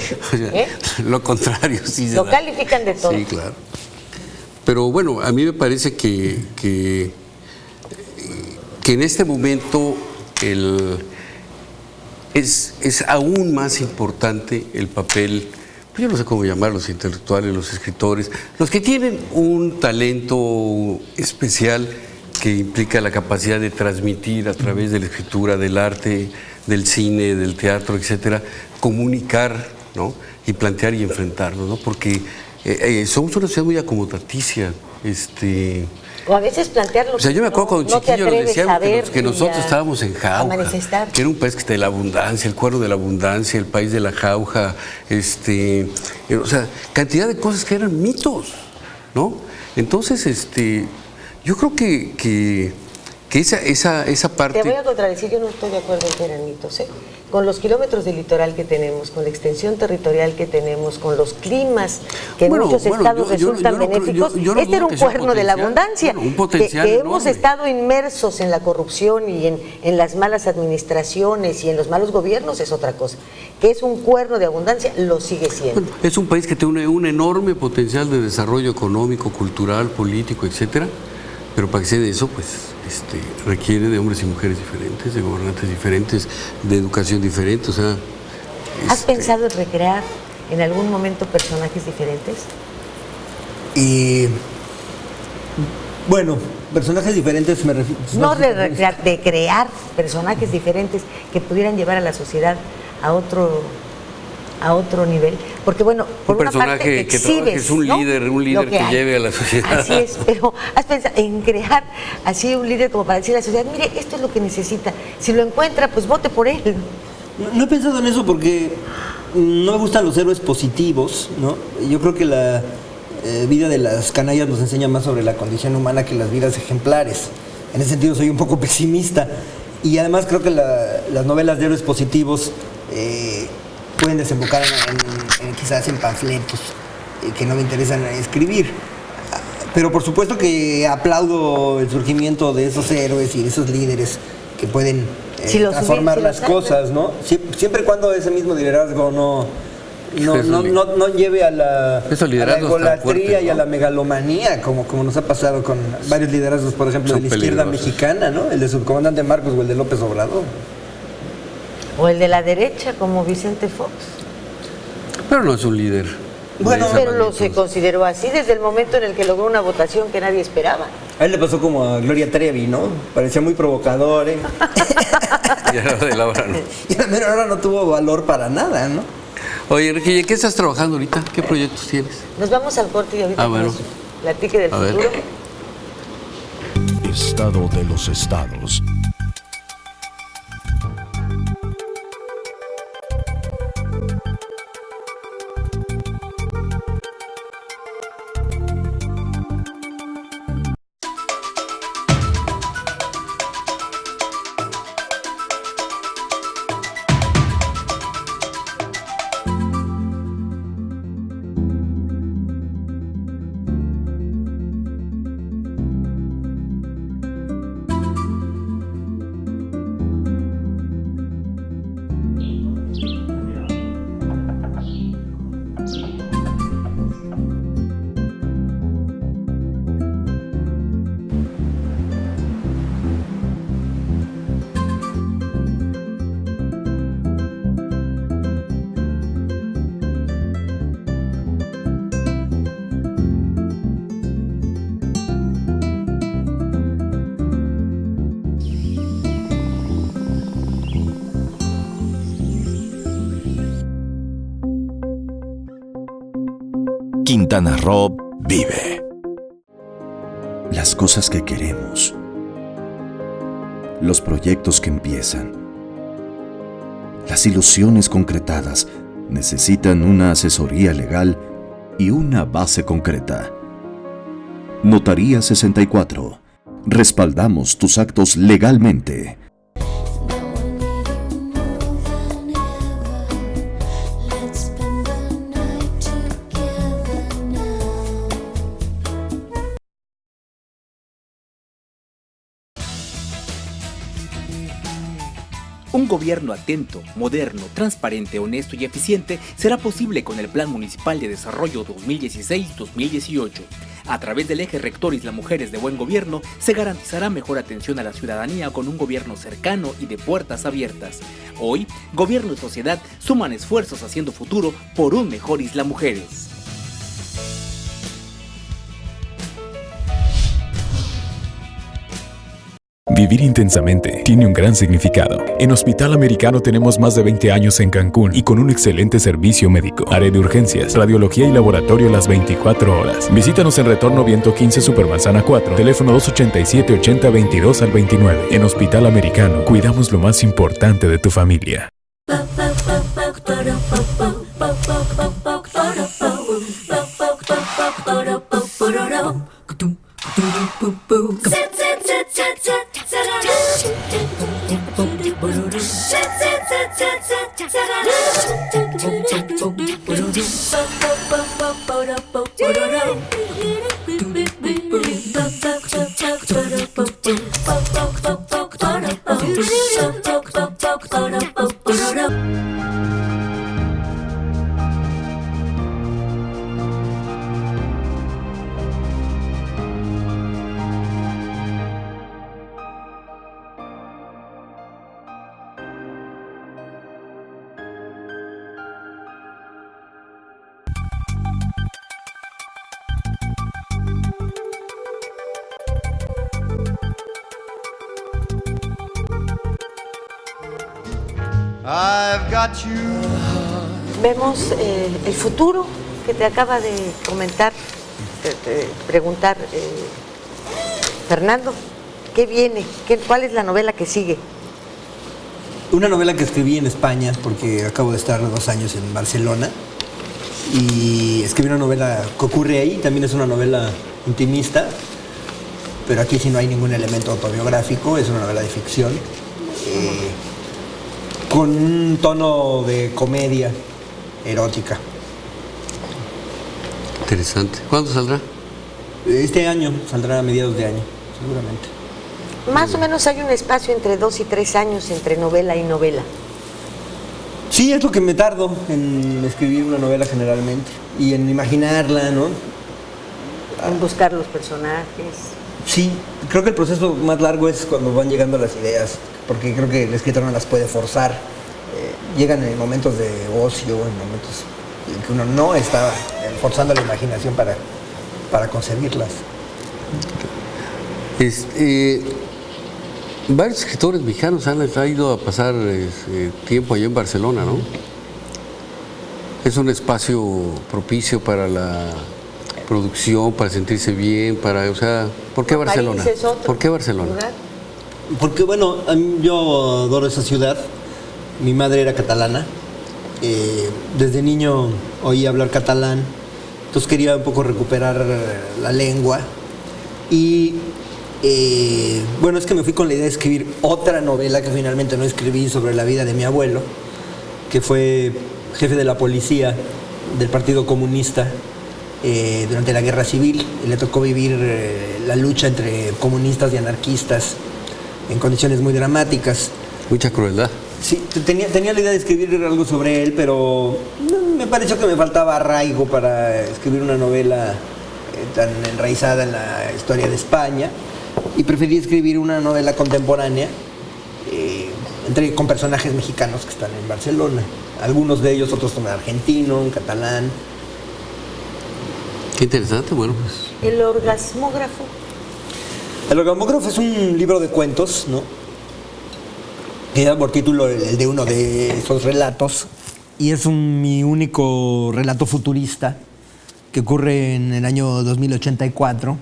[SPEAKER 3] Lo contrario, sí.
[SPEAKER 2] Lo califican de tonto.
[SPEAKER 3] Sí, claro. Pero bueno, a mí me parece que en este momento es aún más importante el papel, pues yo no sé cómo llamar, los intelectuales, los escritores, los que tienen un talento especial que implica la capacidad de transmitir a través de la escritura, del arte, del cine, del teatro, etcétera, comunicar, ¿no?, y plantear y enfrentarnos, ¿no? Porque somos una sociedad muy acomodaticia,
[SPEAKER 2] o a veces plantearlo.
[SPEAKER 3] O sea, yo me acuerdo cuando
[SPEAKER 2] no
[SPEAKER 3] chiquillo nos decíamos que nosotros
[SPEAKER 2] a
[SPEAKER 3] estábamos en jauja,
[SPEAKER 2] manifestar.
[SPEAKER 3] que era un país de la abundancia, el cuerno de la abundancia, el país de la jauja, o sea, cantidad de cosas que eran mitos, ¿no? Entonces, yo creo que esa parte...
[SPEAKER 2] Te voy a contradecir, yo no estoy de acuerdo en que eran mitos, ¿eh? con los kilómetros de litoral que tenemos, con la extensión territorial que tenemos, con los climas que en muchos estados resultan benéficos, este era un cuerno de la abundancia,
[SPEAKER 3] un potencial
[SPEAKER 2] que
[SPEAKER 3] enorme.
[SPEAKER 2] hemos estado inmersos en la corrupción y en las malas administraciones y en los malos gobiernos es otra cosa, que es un cuerno de abundancia, lo sigue siendo.
[SPEAKER 3] Bueno, es un país que tiene un enorme potencial de desarrollo económico, cultural, político, etcétera, pero para que sea de eso, pues requiere de hombres y mujeres diferentes, de gobernantes diferentes, de educación diferente, o sea...
[SPEAKER 2] ¿Has pensado en recrear en algún momento personajes diferentes?
[SPEAKER 5] Bueno, personajes diferentes me refiero...
[SPEAKER 2] No de recrear, de crear personajes diferentes que pudieran llevar a la sociedad a otro nivel, porque bueno, por
[SPEAKER 3] un
[SPEAKER 2] una parte
[SPEAKER 3] personaje
[SPEAKER 2] exhibes,
[SPEAKER 3] que es un
[SPEAKER 2] ¿no?
[SPEAKER 3] líder que lleve a la sociedad.
[SPEAKER 2] Así es, pero has pensado en crear así un líder como para decir a la sociedad, mire, esto es lo que necesita, si lo encuentra, pues vote por él.
[SPEAKER 5] No he pensado en eso porque no me gustan los héroes positivos, ¿no? Yo creo que la vida de las canallas nos enseña más sobre la condición humana que las vidas ejemplares. En ese sentido soy un poco pesimista y además creo que las novelas de héroes positivos pueden desembocar quizás en panfletos que no me interesan escribir. Pero por supuesto que aplaudo el surgimiento de esos héroes y de esos líderes que pueden transformar las cosas, ¿no? Siempre y cuando ese mismo liderazgo no lleve a la egolatría y a la megalomanía, como nos ha pasado con varios liderazgos, por ejemplo, de la izquierda mexicana, ¿no? El de subcomandante Marcos o el de López Obrador.
[SPEAKER 2] O el de la derecha, como Vicente Fox.
[SPEAKER 3] Pero no es un líder.
[SPEAKER 2] Bueno, pero se consideró así desde el momento en el que logró una votación que nadie esperaba.
[SPEAKER 5] A él le pasó como a Gloria Trevi, ¿no? Parecía muy provocador, ¿eh?
[SPEAKER 3] Y a la de la hora no.
[SPEAKER 5] Y a la mera hora no tuvo valor para nada, ¿no?
[SPEAKER 3] Oye, Enrique, ¿qué estás trabajando ahorita? ¿Qué proyectos tienes?
[SPEAKER 2] Nos vamos al corte y ahorita
[SPEAKER 3] bueno.
[SPEAKER 2] nos platique del futuro.
[SPEAKER 1] Estado de los estados.
[SPEAKER 6] Quintana Roo vive. Las cosas que queremos. Los proyectos que empiezan. Las ilusiones concretadas necesitan una asesoría legal y una base concreta. Notaría 64. Respaldamos tus actos legalmente.
[SPEAKER 7] Un gobierno atento, moderno, transparente, honesto y eficiente será posible con el Plan Municipal de Desarrollo 2016-2018. A través del eje rector Isla Mujeres de Buen Gobierno se garantizará mejor atención a la ciudadanía con un gobierno cercano y de puertas abiertas. Hoy, gobierno y sociedad suman esfuerzos haciendo futuro por un mejor Isla Mujeres.
[SPEAKER 8] Vivir intensamente tiene un gran significado. En Hospital Americano tenemos más de 20 años en Cancún y con un excelente servicio médico. Área de urgencias, radiología y laboratorio las 24 horas. Visítanos en Retorno Viento 15 Supermanzana 4, teléfono 287-8022 al 29. En Hospital Americano, cuidamos lo más importante de tu familia.
[SPEAKER 2] Vemos el futuro que te acaba de comentar, de preguntar Fernando. ¿Qué viene? ¿Cuál es la novela que sigue?
[SPEAKER 5] Una novela que escribí en España, porque acabo de estar 2 años en Barcelona, y escribí una novela que ocurre ahí, también es una novela intimista, pero aquí sí no hay ningún elemento autobiográfico, es una novela de ficción, con un tono de comedia erótica.
[SPEAKER 3] Interesante. ¿Cuándo saldrá?
[SPEAKER 5] Este año, saldrá a mediados de año, seguramente.
[SPEAKER 2] Más o menos hay un espacio entre 2 y 3 años entre novela y novela.
[SPEAKER 5] Sí, es lo que me tardo en escribir una novela generalmente y en imaginarla, ¿no?
[SPEAKER 2] En buscar los personajes.
[SPEAKER 5] Sí, creo que el proceso más largo es cuando van llegando las ideas, porque creo que el escritor no las puede forzar. Llegan en momentos de ocio, en momentos en que uno no está forzando la imaginación para concebirlas.
[SPEAKER 3] Varios escritores mexicanos han ido a pasar tiempo allá en Barcelona, ¿no? Es un espacio propicio para la producción, para sentirse bien, ¿por qué Barcelona? ¿Por qué Barcelona?
[SPEAKER 5] Porque, bueno, yo adoro esa ciudad. Mi madre era catalana. Desde niño oí hablar catalán, entonces quería un poco recuperar la lengua. Y bueno, es que me fui con la idea de escribir otra novela que finalmente no escribí, sobre la vida de mi abuelo, que fue jefe de la policía del Partido Comunista durante la Guerra Civil, y le tocó vivir la lucha entre comunistas y anarquistas en condiciones muy dramáticas.
[SPEAKER 3] Mucha crueldad.
[SPEAKER 5] Sí, tenía la idea de escribir algo sobre él, pero me pareció que me faltaba arraigo para escribir una novela tan enraizada en la historia de España, y preferí escribir una novela contemporánea con personajes mexicanos que están en Barcelona. Algunos de ellos, otros son argentino, un catalán.
[SPEAKER 3] Qué interesante, bueno, pues.
[SPEAKER 2] ¿El orgasmógrafo?
[SPEAKER 5] El orgasmógrafo es un libro de cuentos, ¿no? Que da por título el de uno de esos relatos, y es mi único relato futurista que ocurre en el año 2084,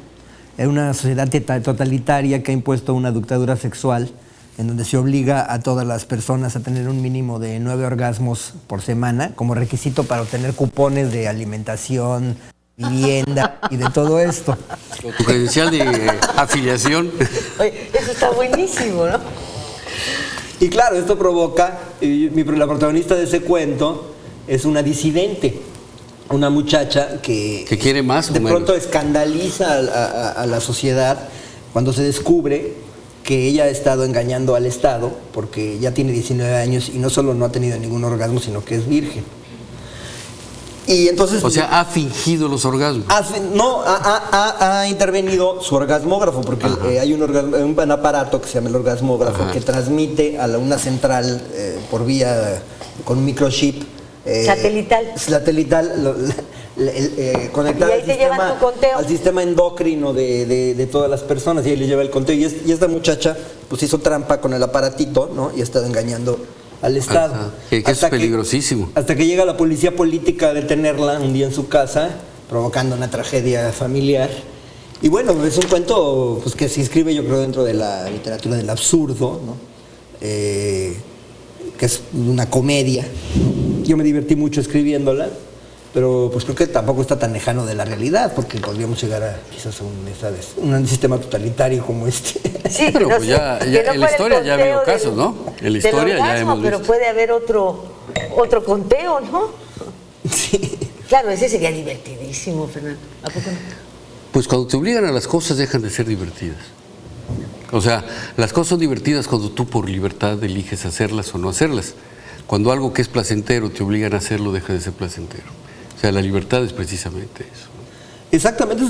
[SPEAKER 5] en una sociedad totalitaria que ha impuesto una dictadura sexual en donde se obliga a todas las personas a tener un mínimo de 9 orgasmos por semana como requisito para obtener cupones de alimentación, vivienda y de todo esto.
[SPEAKER 3] Tu credencial de afiliación.
[SPEAKER 2] Oye, eso está buenísimo, ¿no?
[SPEAKER 5] Y claro, esto provoca, la protagonista de ese cuento es una disidente, una muchacha que
[SPEAKER 3] quiere más
[SPEAKER 5] de pronto escandaliza a la sociedad cuando se descubre que ella ha estado engañando al Estado, porque ya tiene 19 años y no solo no ha tenido ningún orgasmo, sino que es virgen. Y entonces,
[SPEAKER 3] o sea, ha fingido los orgasmos.
[SPEAKER 5] Ha intervenido su orgasmógrafo, porque hay un aparato que se llama el orgasmógrafo, que transmite a una central por vía con un microchip satelital conectada al sistema endocrino de todas las personas, y ahí le lleva el conteo. Y esta muchacha pues hizo trampa con el aparatito, ¿no? Y ha estado engañando al Estado.
[SPEAKER 3] Que es peligrosísimo.
[SPEAKER 5] Hasta que llega la policía política a detenerla un día en su casa, provocando una tragedia familiar. Y bueno, es un cuento pues, que se inscribe, yo creo, dentro de la literatura del absurdo, ¿no? Que es una comedia, ¿no? Yo me divertí mucho escribiéndola, pero pues creo que tampoco está tan lejano de la realidad, porque podríamos llegar a quizás a un sistema totalitario como este.
[SPEAKER 2] Sí,
[SPEAKER 3] pero pues ya en la historia ya ha habido casos, ¿no? En la historia ya hemos visto.
[SPEAKER 2] Pero puede haber otro conteo, ¿no?
[SPEAKER 5] Sí.
[SPEAKER 2] Claro, ese sería divertidísimo, Fernando. ¿A poco no?
[SPEAKER 3] Pues cuando te obligan a las cosas dejan de ser divertidas. O sea, las cosas son divertidas cuando tú por libertad eliges hacerlas o no hacerlas. Cuando algo que es placentero te obligan a hacerlo, deja de ser placentero. O sea, la libertad es precisamente eso.
[SPEAKER 5] Exactamente,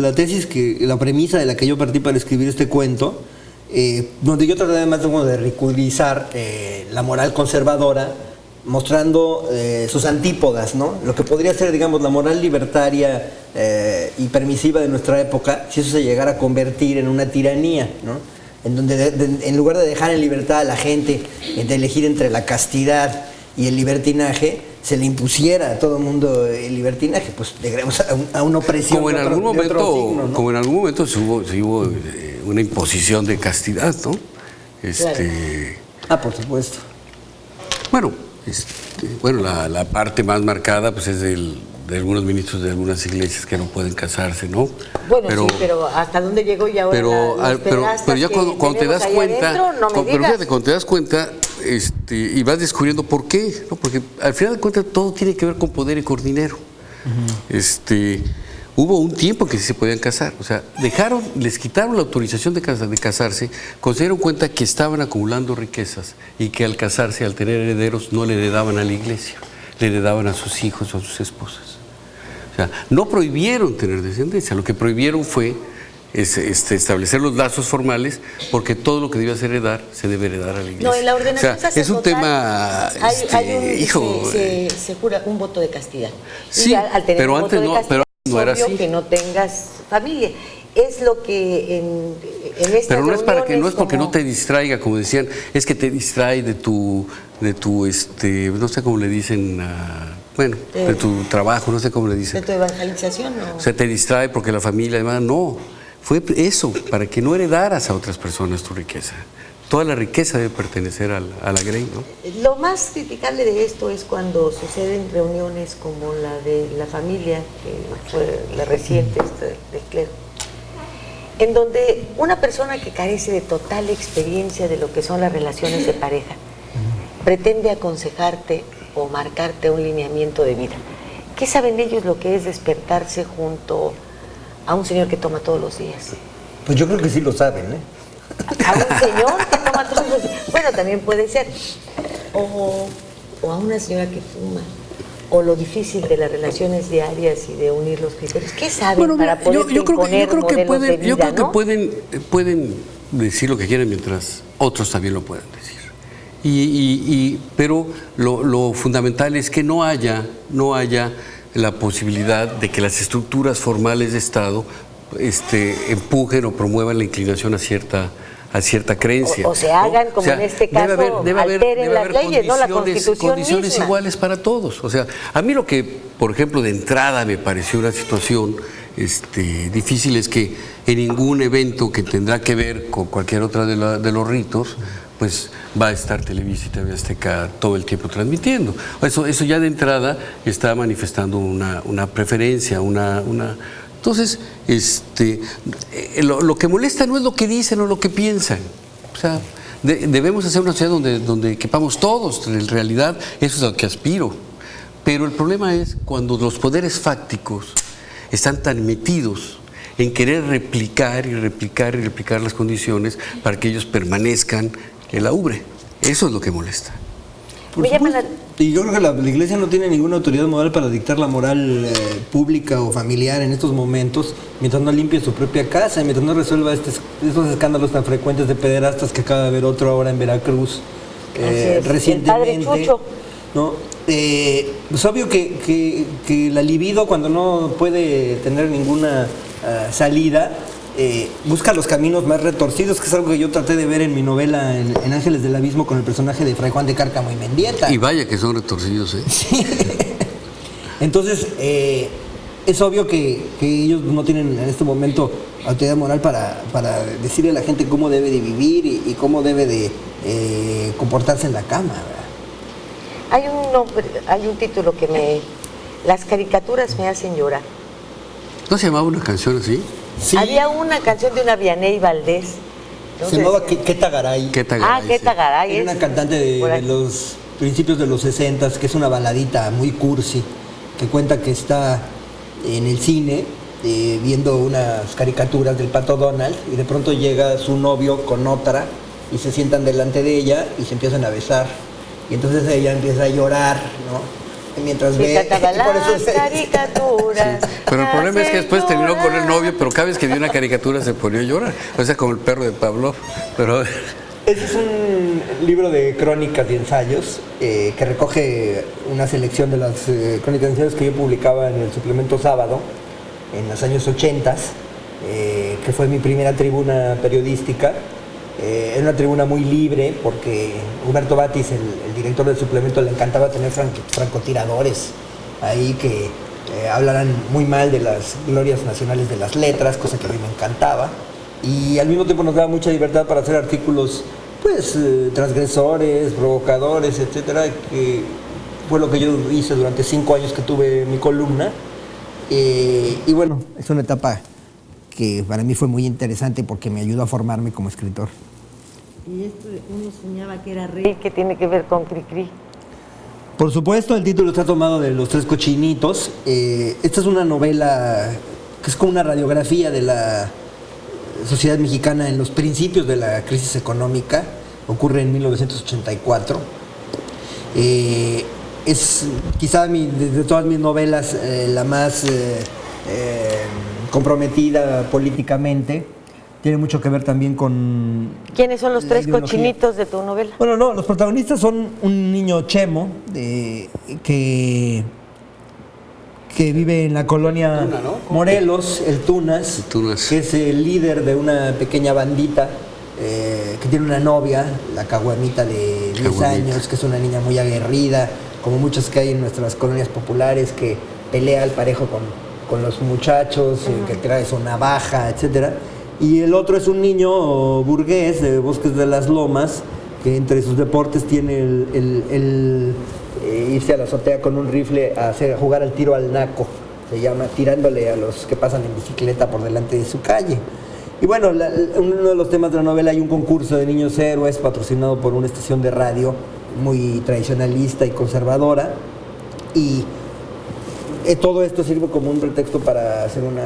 [SPEAKER 5] la tesis, la premisa de la que yo partí para escribir este cuento, donde yo traté además de ridiculizar la moral conservadora, mostrando sus antípodas, ¿no? Lo que podría ser, digamos, la moral libertaria y permisiva de nuestra época, si eso se llegara a convertir en una tiranía, ¿no? En donde en lugar de dejar en libertad a la gente de elegir entre la castidad y el libertinaje, se le impusiera a todo el mundo el libertinaje, pues llegaremos a una opresión
[SPEAKER 3] como en
[SPEAKER 5] de
[SPEAKER 3] algún momento,
[SPEAKER 5] otro signo, ¿no?
[SPEAKER 3] como en algún momento se hubo una imposición de castidad, ¿no?
[SPEAKER 5] Por supuesto.
[SPEAKER 3] Bueno, la parte más marcada pues es de algunos ministros de algunas iglesias que no pueden casarse, ¿no?
[SPEAKER 2] Bueno, pero ¿hasta dónde llegó ya ahora?
[SPEAKER 3] Pero ya cuando te das cuenta, cuando te das cuenta y vas descubriendo por qué, ¿no? Porque al final de cuentas todo tiene que ver con poder y con dinero. Hubo un tiempo que sí se podían casar, o sea, les quitaron la autorización de casarse, cuando se dieron cuenta que estaban acumulando riquezas y que al casarse, al tener herederos, no le heredaban a la iglesia, le heredaban a sus hijos o a sus esposas. O sea, no prohibieron tener descendencia, lo que prohibieron fue establecer los lazos formales, porque todo lo que debía heredar se debe heredar a la iglesia.
[SPEAKER 2] No, en la ordenación
[SPEAKER 3] es un tema,
[SPEAKER 2] se jura un voto de castidad.
[SPEAKER 3] Sí,
[SPEAKER 2] y al tener
[SPEAKER 3] pero
[SPEAKER 2] un
[SPEAKER 3] antes
[SPEAKER 2] voto de castidad,
[SPEAKER 3] no era así.
[SPEAKER 2] Que no tengas familia. Es lo que en estas
[SPEAKER 3] pero no es porque
[SPEAKER 2] como...
[SPEAKER 3] no te distraiga, como decían, es que te distrae de tu no sé cómo le dicen, de tu trabajo, no sé cómo le dicen.
[SPEAKER 2] De tu evangelización, ¿no?
[SPEAKER 3] O sea, te distrae porque la familia, además, no. Fue eso, para que no heredaras a otras personas tu riqueza. Toda la riqueza debe pertenecer a la Grey, ¿no?
[SPEAKER 2] Lo más criticable de esto es cuando suceden reuniones como la de la familia, que fue la reciente del clero, en donde una persona que carece de total experiencia de lo que son las relaciones de pareja pretende aconsejarte o marcarte un lineamiento de vida. ¿Qué saben ellos lo que es despertarse junto a un señor que toma todos los días?
[SPEAKER 5] Pues yo creo que sí lo saben, ¿eh?
[SPEAKER 2] A un señor que toma todos los días. Bueno, también puede ser. O a una señora que fuma. O lo difícil de las relaciones diarias y de unir los criterios. ¿Qué saben para poder imponer modelos de vida,
[SPEAKER 3] yo creo que
[SPEAKER 2] ¿no?
[SPEAKER 3] pueden decir lo que quieran mientras otros también lo puedan decir. Pero lo fundamental es que no haya la posibilidad de que las estructuras formales de Estado empujen o promuevan la inclinación a cierta creencia.
[SPEAKER 2] O se hagan, como en este caso, alteren las leyes, ¿no? La Constitución
[SPEAKER 3] condiciones
[SPEAKER 2] misma.
[SPEAKER 3] iguales para todos. O sea, a mí lo que, por ejemplo, de entrada me pareció una situación difícil es que en ningún evento que tendrá que ver con cualquier otra de los ritos, pues va a estar Televisa y TV Azteca todo el tiempo transmitiendo. Eso ya de entrada está manifestando una preferencia, Entonces, lo que molesta no es lo que dicen o lo que piensan. O sea, debemos hacer una sociedad donde quepamos todos. En realidad, eso es a lo que aspiro. Pero el problema es cuando los poderes fácticos están tan metidos en querer replicar las condiciones para que ellos permanezcan en la ubre. Eso es lo que molesta.
[SPEAKER 5] Y yo creo que la Iglesia no tiene ninguna autoridad moral para dictar la moral pública o familiar en estos momentos, mientras no limpie su propia casa, mientras no resuelva estos escándalos tan frecuentes de pederastas que acaba de haber otro ahora en Veracruz recientemente.
[SPEAKER 2] El padre Chucho.
[SPEAKER 5] ¿No? Es obvio que la libido, cuando no puede tener ninguna salida, busca los caminos más retorcidos, que es algo que yo traté de ver en mi novela en Ángeles del Abismo con el personaje de Fray Juan de Cárcamo y Mendieta.
[SPEAKER 3] Y vaya que son retorcidos, ¿eh?
[SPEAKER 5] Sí. Entonces, es obvio que ellos no tienen en este momento autoridad moral para decirle a la gente cómo debe de vivir y cómo debe de comportarse en la cama, ¿verdad?
[SPEAKER 2] Hay un título que las caricaturas me hacen llorar.
[SPEAKER 3] ¿No se llamaba una canción así?
[SPEAKER 2] Sí. Había una canción de una Vianney Valdés.
[SPEAKER 5] Se llamaba Queta Garay.
[SPEAKER 2] Queta Garay.
[SPEAKER 5] Era una cantante de los principios de los 60s, que es una baladita muy cursi, que cuenta que está en el cine viendo unas caricaturas del Pato Donald y de pronto llega su novio con otra y se sientan delante de ella y se empiezan a besar. Y entonces ella empieza a llorar, ¿no? Mientras ve
[SPEAKER 2] las caricaturas.
[SPEAKER 3] Sí. Pero el problema es que después terminó con el novio, pero cada vez que vio una caricatura se ponía a llorar. O sea, como el perro de Pavlov. Pero
[SPEAKER 5] este es un libro de crónicas y ensayos que recoge una selección de las crónicas y ensayos que yo publicaba en el suplemento Sábado en los años 80, que fue mi primera tribuna periodística. Era una tribuna muy libre porque Huberto Batis, el director del suplemento, le encantaba tener francotiradores ahí que hablaran muy mal de las glorias nacionales de las letras, cosa que a mí me encantaba. Y al mismo tiempo nos daba mucha libertad para hacer artículos pues transgresores, provocadores, etcétera, que fue lo que yo hice durante 5 años que tuve mi columna. Y bueno, es una etapa que para mí fue muy interesante porque me ayudó a formarme como escritor.
[SPEAKER 2] Y esto uno soñaba que era rey, ¿qué tiene que ver con Cricri?
[SPEAKER 5] Por supuesto, el título está tomado de Los Tres Cochinitos. Esta es una novela que es como una radiografía de la sociedad mexicana en los principios de la crisis económica. Ocurre en 1984. Es quizá de todas mis novelas la más comprometida políticamente. Tiene mucho que ver también con...
[SPEAKER 2] ¿Quiénes son los tres cochinitos de tu novela?
[SPEAKER 5] Bueno, no, los protagonistas son un niño chemo que vive en la colonia
[SPEAKER 3] Tuna, ¿no?
[SPEAKER 5] Morelos, el Tunas, que es el líder de una pequeña bandita que tiene una novia, la Caguamita de 10 años, que es una niña muy aguerrida, como muchas que hay en nuestras colonias populares, que pelea al parejo con los muchachos, que trae su navaja, etcétera. Y el otro es un niño burgués de Bosques de las Lomas, que entre sus deportes tiene el irse a la azotea con un rifle a jugar al tiro al naco, se llama, tirándole a los que pasan en bicicleta por delante de su calle. Y bueno, uno de los temas de la novela, hay un concurso de niños héroes patrocinado por una estación de radio muy tradicionalista y conservadora, y todo esto sirve como un pretexto para hacer una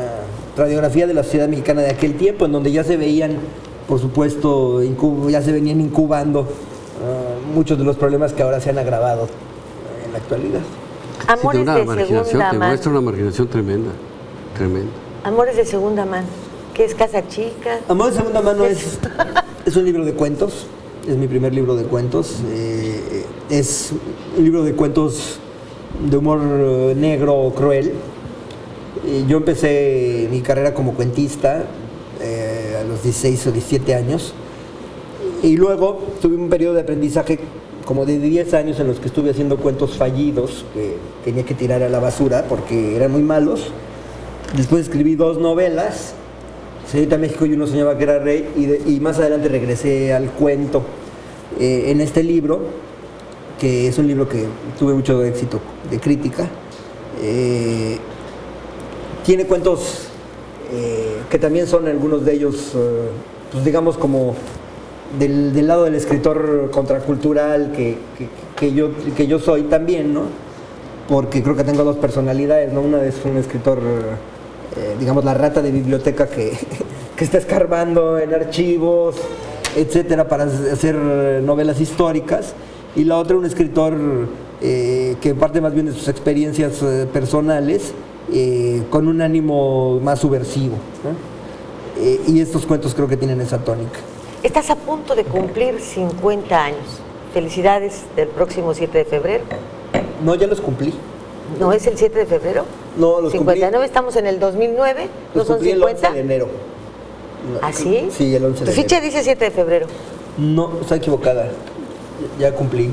[SPEAKER 5] radiografía de la sociedad mexicana de aquel tiempo, en donde ya se veían, por supuesto, ya se venían incubando muchos de los problemas que ahora se han agravado en la actualidad.
[SPEAKER 2] Amores
[SPEAKER 3] sí,
[SPEAKER 2] de segunda
[SPEAKER 3] te
[SPEAKER 2] mano.
[SPEAKER 3] muestra una marginación tremenda, tremenda.
[SPEAKER 2] Amores de segunda mano. ¿Qué es Casa Chica?
[SPEAKER 5] Amores de segunda mano es un libro de cuentos, es mi primer libro de cuentos. Es un libro de cuentos de humor negro, cruel. Yo empecé mi carrera como cuentista a los 16 o 17 años, y luego tuve un periodo de aprendizaje como de 10 años en los que estuve haciendo cuentos fallidos que tenía que tirar a la basura porque eran muy malos. Después escribí 2 novelas, Señorita México y Uno Soñaba que Era Rey, y más adelante regresé al cuento en este libro, que es un libro que tuve mucho éxito de crítica. Tiene cuentos que también son algunos de ellos, pues digamos como del lado del escritor contracultural que yo soy también, ¿no? Porque creo que tengo 2 personalidades, ¿no? Una es un escritor, digamos, la rata de biblioteca que está escarbando en archivos, etcétera, para hacer novelas históricas, y la otra un escritor que parte más bien de sus experiencias personales, con un ánimo más subversivo, ¿no? Y estos cuentos creo que tienen esa tónica.
[SPEAKER 2] Estás a punto de cumplir 50 años. Felicidades del próximo 7 de febrero.
[SPEAKER 5] No, ya los cumplí.
[SPEAKER 2] ¿No es el 7 de febrero?
[SPEAKER 5] No, los
[SPEAKER 2] 59,
[SPEAKER 5] cumplí.
[SPEAKER 2] Estamos en el 2009, ¿no
[SPEAKER 5] Los
[SPEAKER 2] son
[SPEAKER 5] cumplí
[SPEAKER 2] 50?
[SPEAKER 5] el 11 de enero.
[SPEAKER 2] ¿Ah, sí?
[SPEAKER 5] Sí, el 11 de
[SPEAKER 2] Tu
[SPEAKER 5] enero.
[SPEAKER 2] ficha dice 7 de febrero.
[SPEAKER 5] No, está equivocada. Ya cumplí.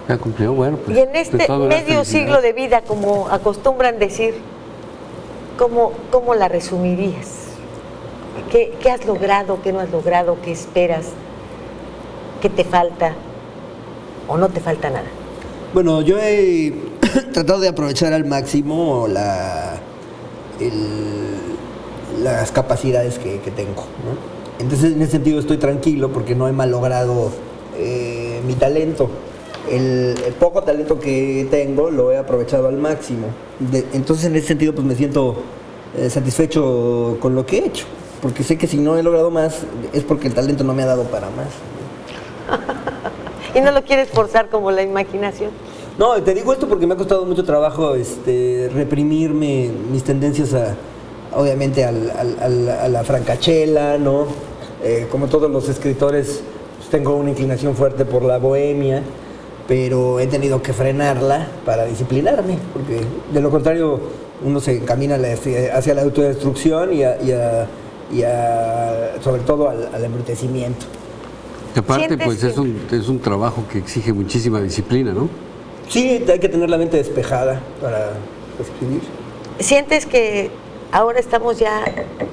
[SPEAKER 3] Ya cumplió, bueno. Pues,
[SPEAKER 2] Y en este medio siglo de vida, como acostumbran decir, ¿cómo la resumirías? ¿Qué has logrado, qué no has logrado, qué esperas, qué te falta o no te falta nada?
[SPEAKER 5] Bueno, yo he tratado de aprovechar al máximo las capacidades que tengo, ¿no? Entonces, en ese sentido estoy tranquilo porque no he malogrado mi talento. el poco talento que tengo lo he aprovechado al máximo. Entonces, en ese sentido, pues me siento satisfecho con lo que he hecho, porque sé que si no he logrado más es porque el talento no me ha dado para más.
[SPEAKER 2] ¿Y no lo quieres forzar como la imaginación?
[SPEAKER 5] No, te digo esto porque me ha costado mucho trabajo reprimirme mis tendencias obviamente a la francachela, ¿no? Como todos los escritores, pues tengo una inclinación fuerte por la bohemia, pero he tenido que frenarla para disciplinarme, porque de lo contrario uno se encamina hacia la autodestrucción y sobre todo al embrutecimiento.
[SPEAKER 3] Y aparte, pues es un trabajo que exige muchísima disciplina, ¿no?
[SPEAKER 5] Sí, hay que tener la mente despejada para escribir.
[SPEAKER 2] ¿Sientes que ahora estamos ya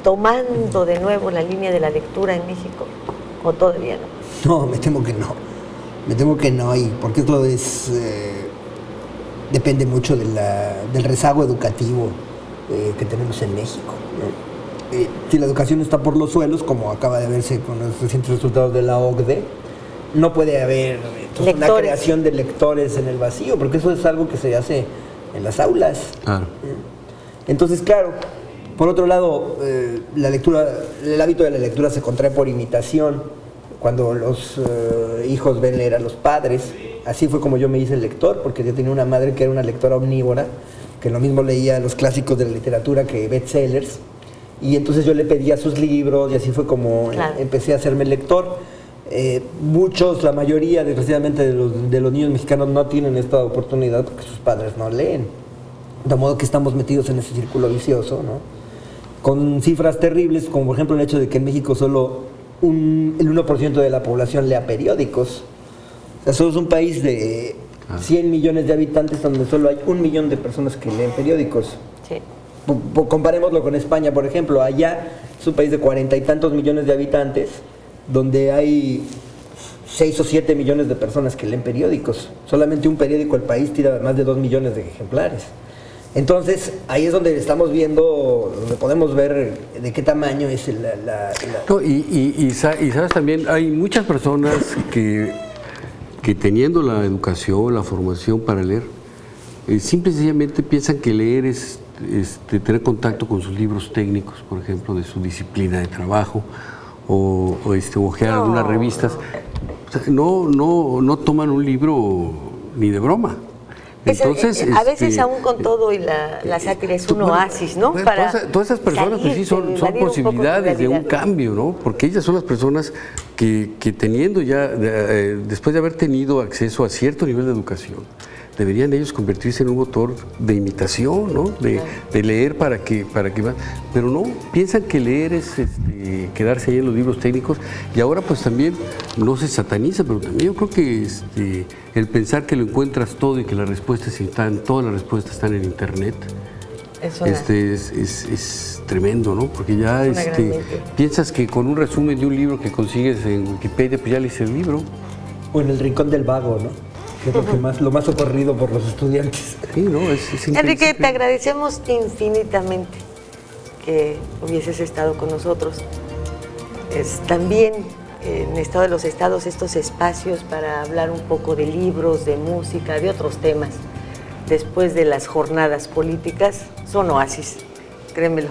[SPEAKER 2] tomando de nuevo la línea de la lectura en México? ¿O todavía no?
[SPEAKER 5] No, me temo que no. Me temo que no, y porque esto depende mucho del rezago educativo que tenemos en México, ¿no? Si la educación está por los suelos, como acaba de verse con los recientes resultados de la OCDE, no puede haber una creación de lectores en el vacío, porque eso es algo que se hace en las aulas.
[SPEAKER 3] Claro.
[SPEAKER 5] Entonces, claro, por otro lado, el hábito de la lectura se contrae por imitación. Cuando los hijos ven leer a los padres, así fue como yo me hice lector, porque yo tenía una madre que era una lectora omnívora, que lo mismo leía los clásicos de la literatura que bestsellers, y entonces yo le pedía sus libros y así fue como empecé a hacerme lector. La mayoría, desgraciadamente, de los niños mexicanos no tienen esta oportunidad porque sus padres no leen. De modo que estamos metidos en ese círculo vicioso, ¿no? Con cifras terribles, como por ejemplo el hecho de que en México solo el 1% de la población lea periódicos. O sea, somos un país de 100 millones de habitantes donde solo hay 1 millón de personas que leen periódicos.
[SPEAKER 2] Sí.
[SPEAKER 5] Comparémoslo con España, por ejemplo. Allá es un país de 40 y tantos millones de habitantes donde hay 6 o 7 millones de personas que leen periódicos. Solamente un periódico El País tira más de 2 millones de ejemplares. Entonces, ahí es donde estamos viendo, donde podemos ver de qué tamaño es
[SPEAKER 3] No, y sabes también, hay muchas personas que teniendo la educación, la formación para leer, simple y sencillamente piensan que leer es tener contacto con sus libros técnicos, por ejemplo, de su disciplina de trabajo, o ojear algunas revistas. O sea, no toman un libro ni de broma. Entonces,
[SPEAKER 2] a veces aún con todo y la sátira es un oasis, ¿no?
[SPEAKER 3] Todas esas personas pues sí son posibilidades de un cambio, ¿no? Porque ellas son las personas que teniendo ya, después de haber tenido acceso a cierto nivel de educación, deberían ellos convertirse en un motor de imitación, ¿no? De leer para que más. Pero no, piensan que leer es quedarse ahí en los libros técnicos, y ahora pues también no se sataniza, pero también yo creo que el pensar que lo encuentras todo y que las respuestas todas las respuestas están en internet, es tremendo, ¿no? Porque ya piensas que con un resumen de un libro que consigues en Wikipedia, pues ya lees el libro.
[SPEAKER 5] O en el rincón del vago, ¿no? Que es lo más socorrido por los estudiantes.
[SPEAKER 3] Sí, ¿no? Es
[SPEAKER 2] Enrique, te agradecemos infinitamente que hubieses estado con nosotros. También en Estado de los Estados estos espacios para hablar un poco de libros, de música, de otros temas, después de las jornadas políticas, son oasis, créemelo.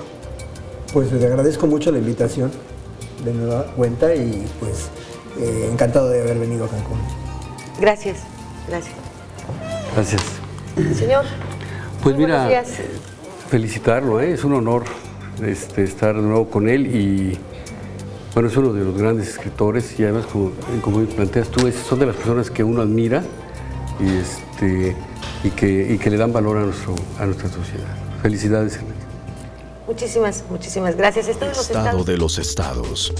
[SPEAKER 5] Pues le agradezco mucho la invitación de nueva cuenta y pues encantado de haber venido a Cancún.
[SPEAKER 2] Gracias. Señor,
[SPEAKER 3] pues mira,
[SPEAKER 2] buenos días.
[SPEAKER 3] Felicitarlo, es un honor estar de nuevo con él, y bueno, es uno de los grandes escritores, y además como planteas tú, son de las personas que uno admira y que le dan valor a nuestra sociedad. Felicidades, Enrique.
[SPEAKER 2] Muchísimas gracias.
[SPEAKER 1] Estado de los Estados.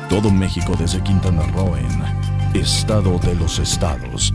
[SPEAKER 1] Todo México desde Quintana Roo en Estado de los Estados.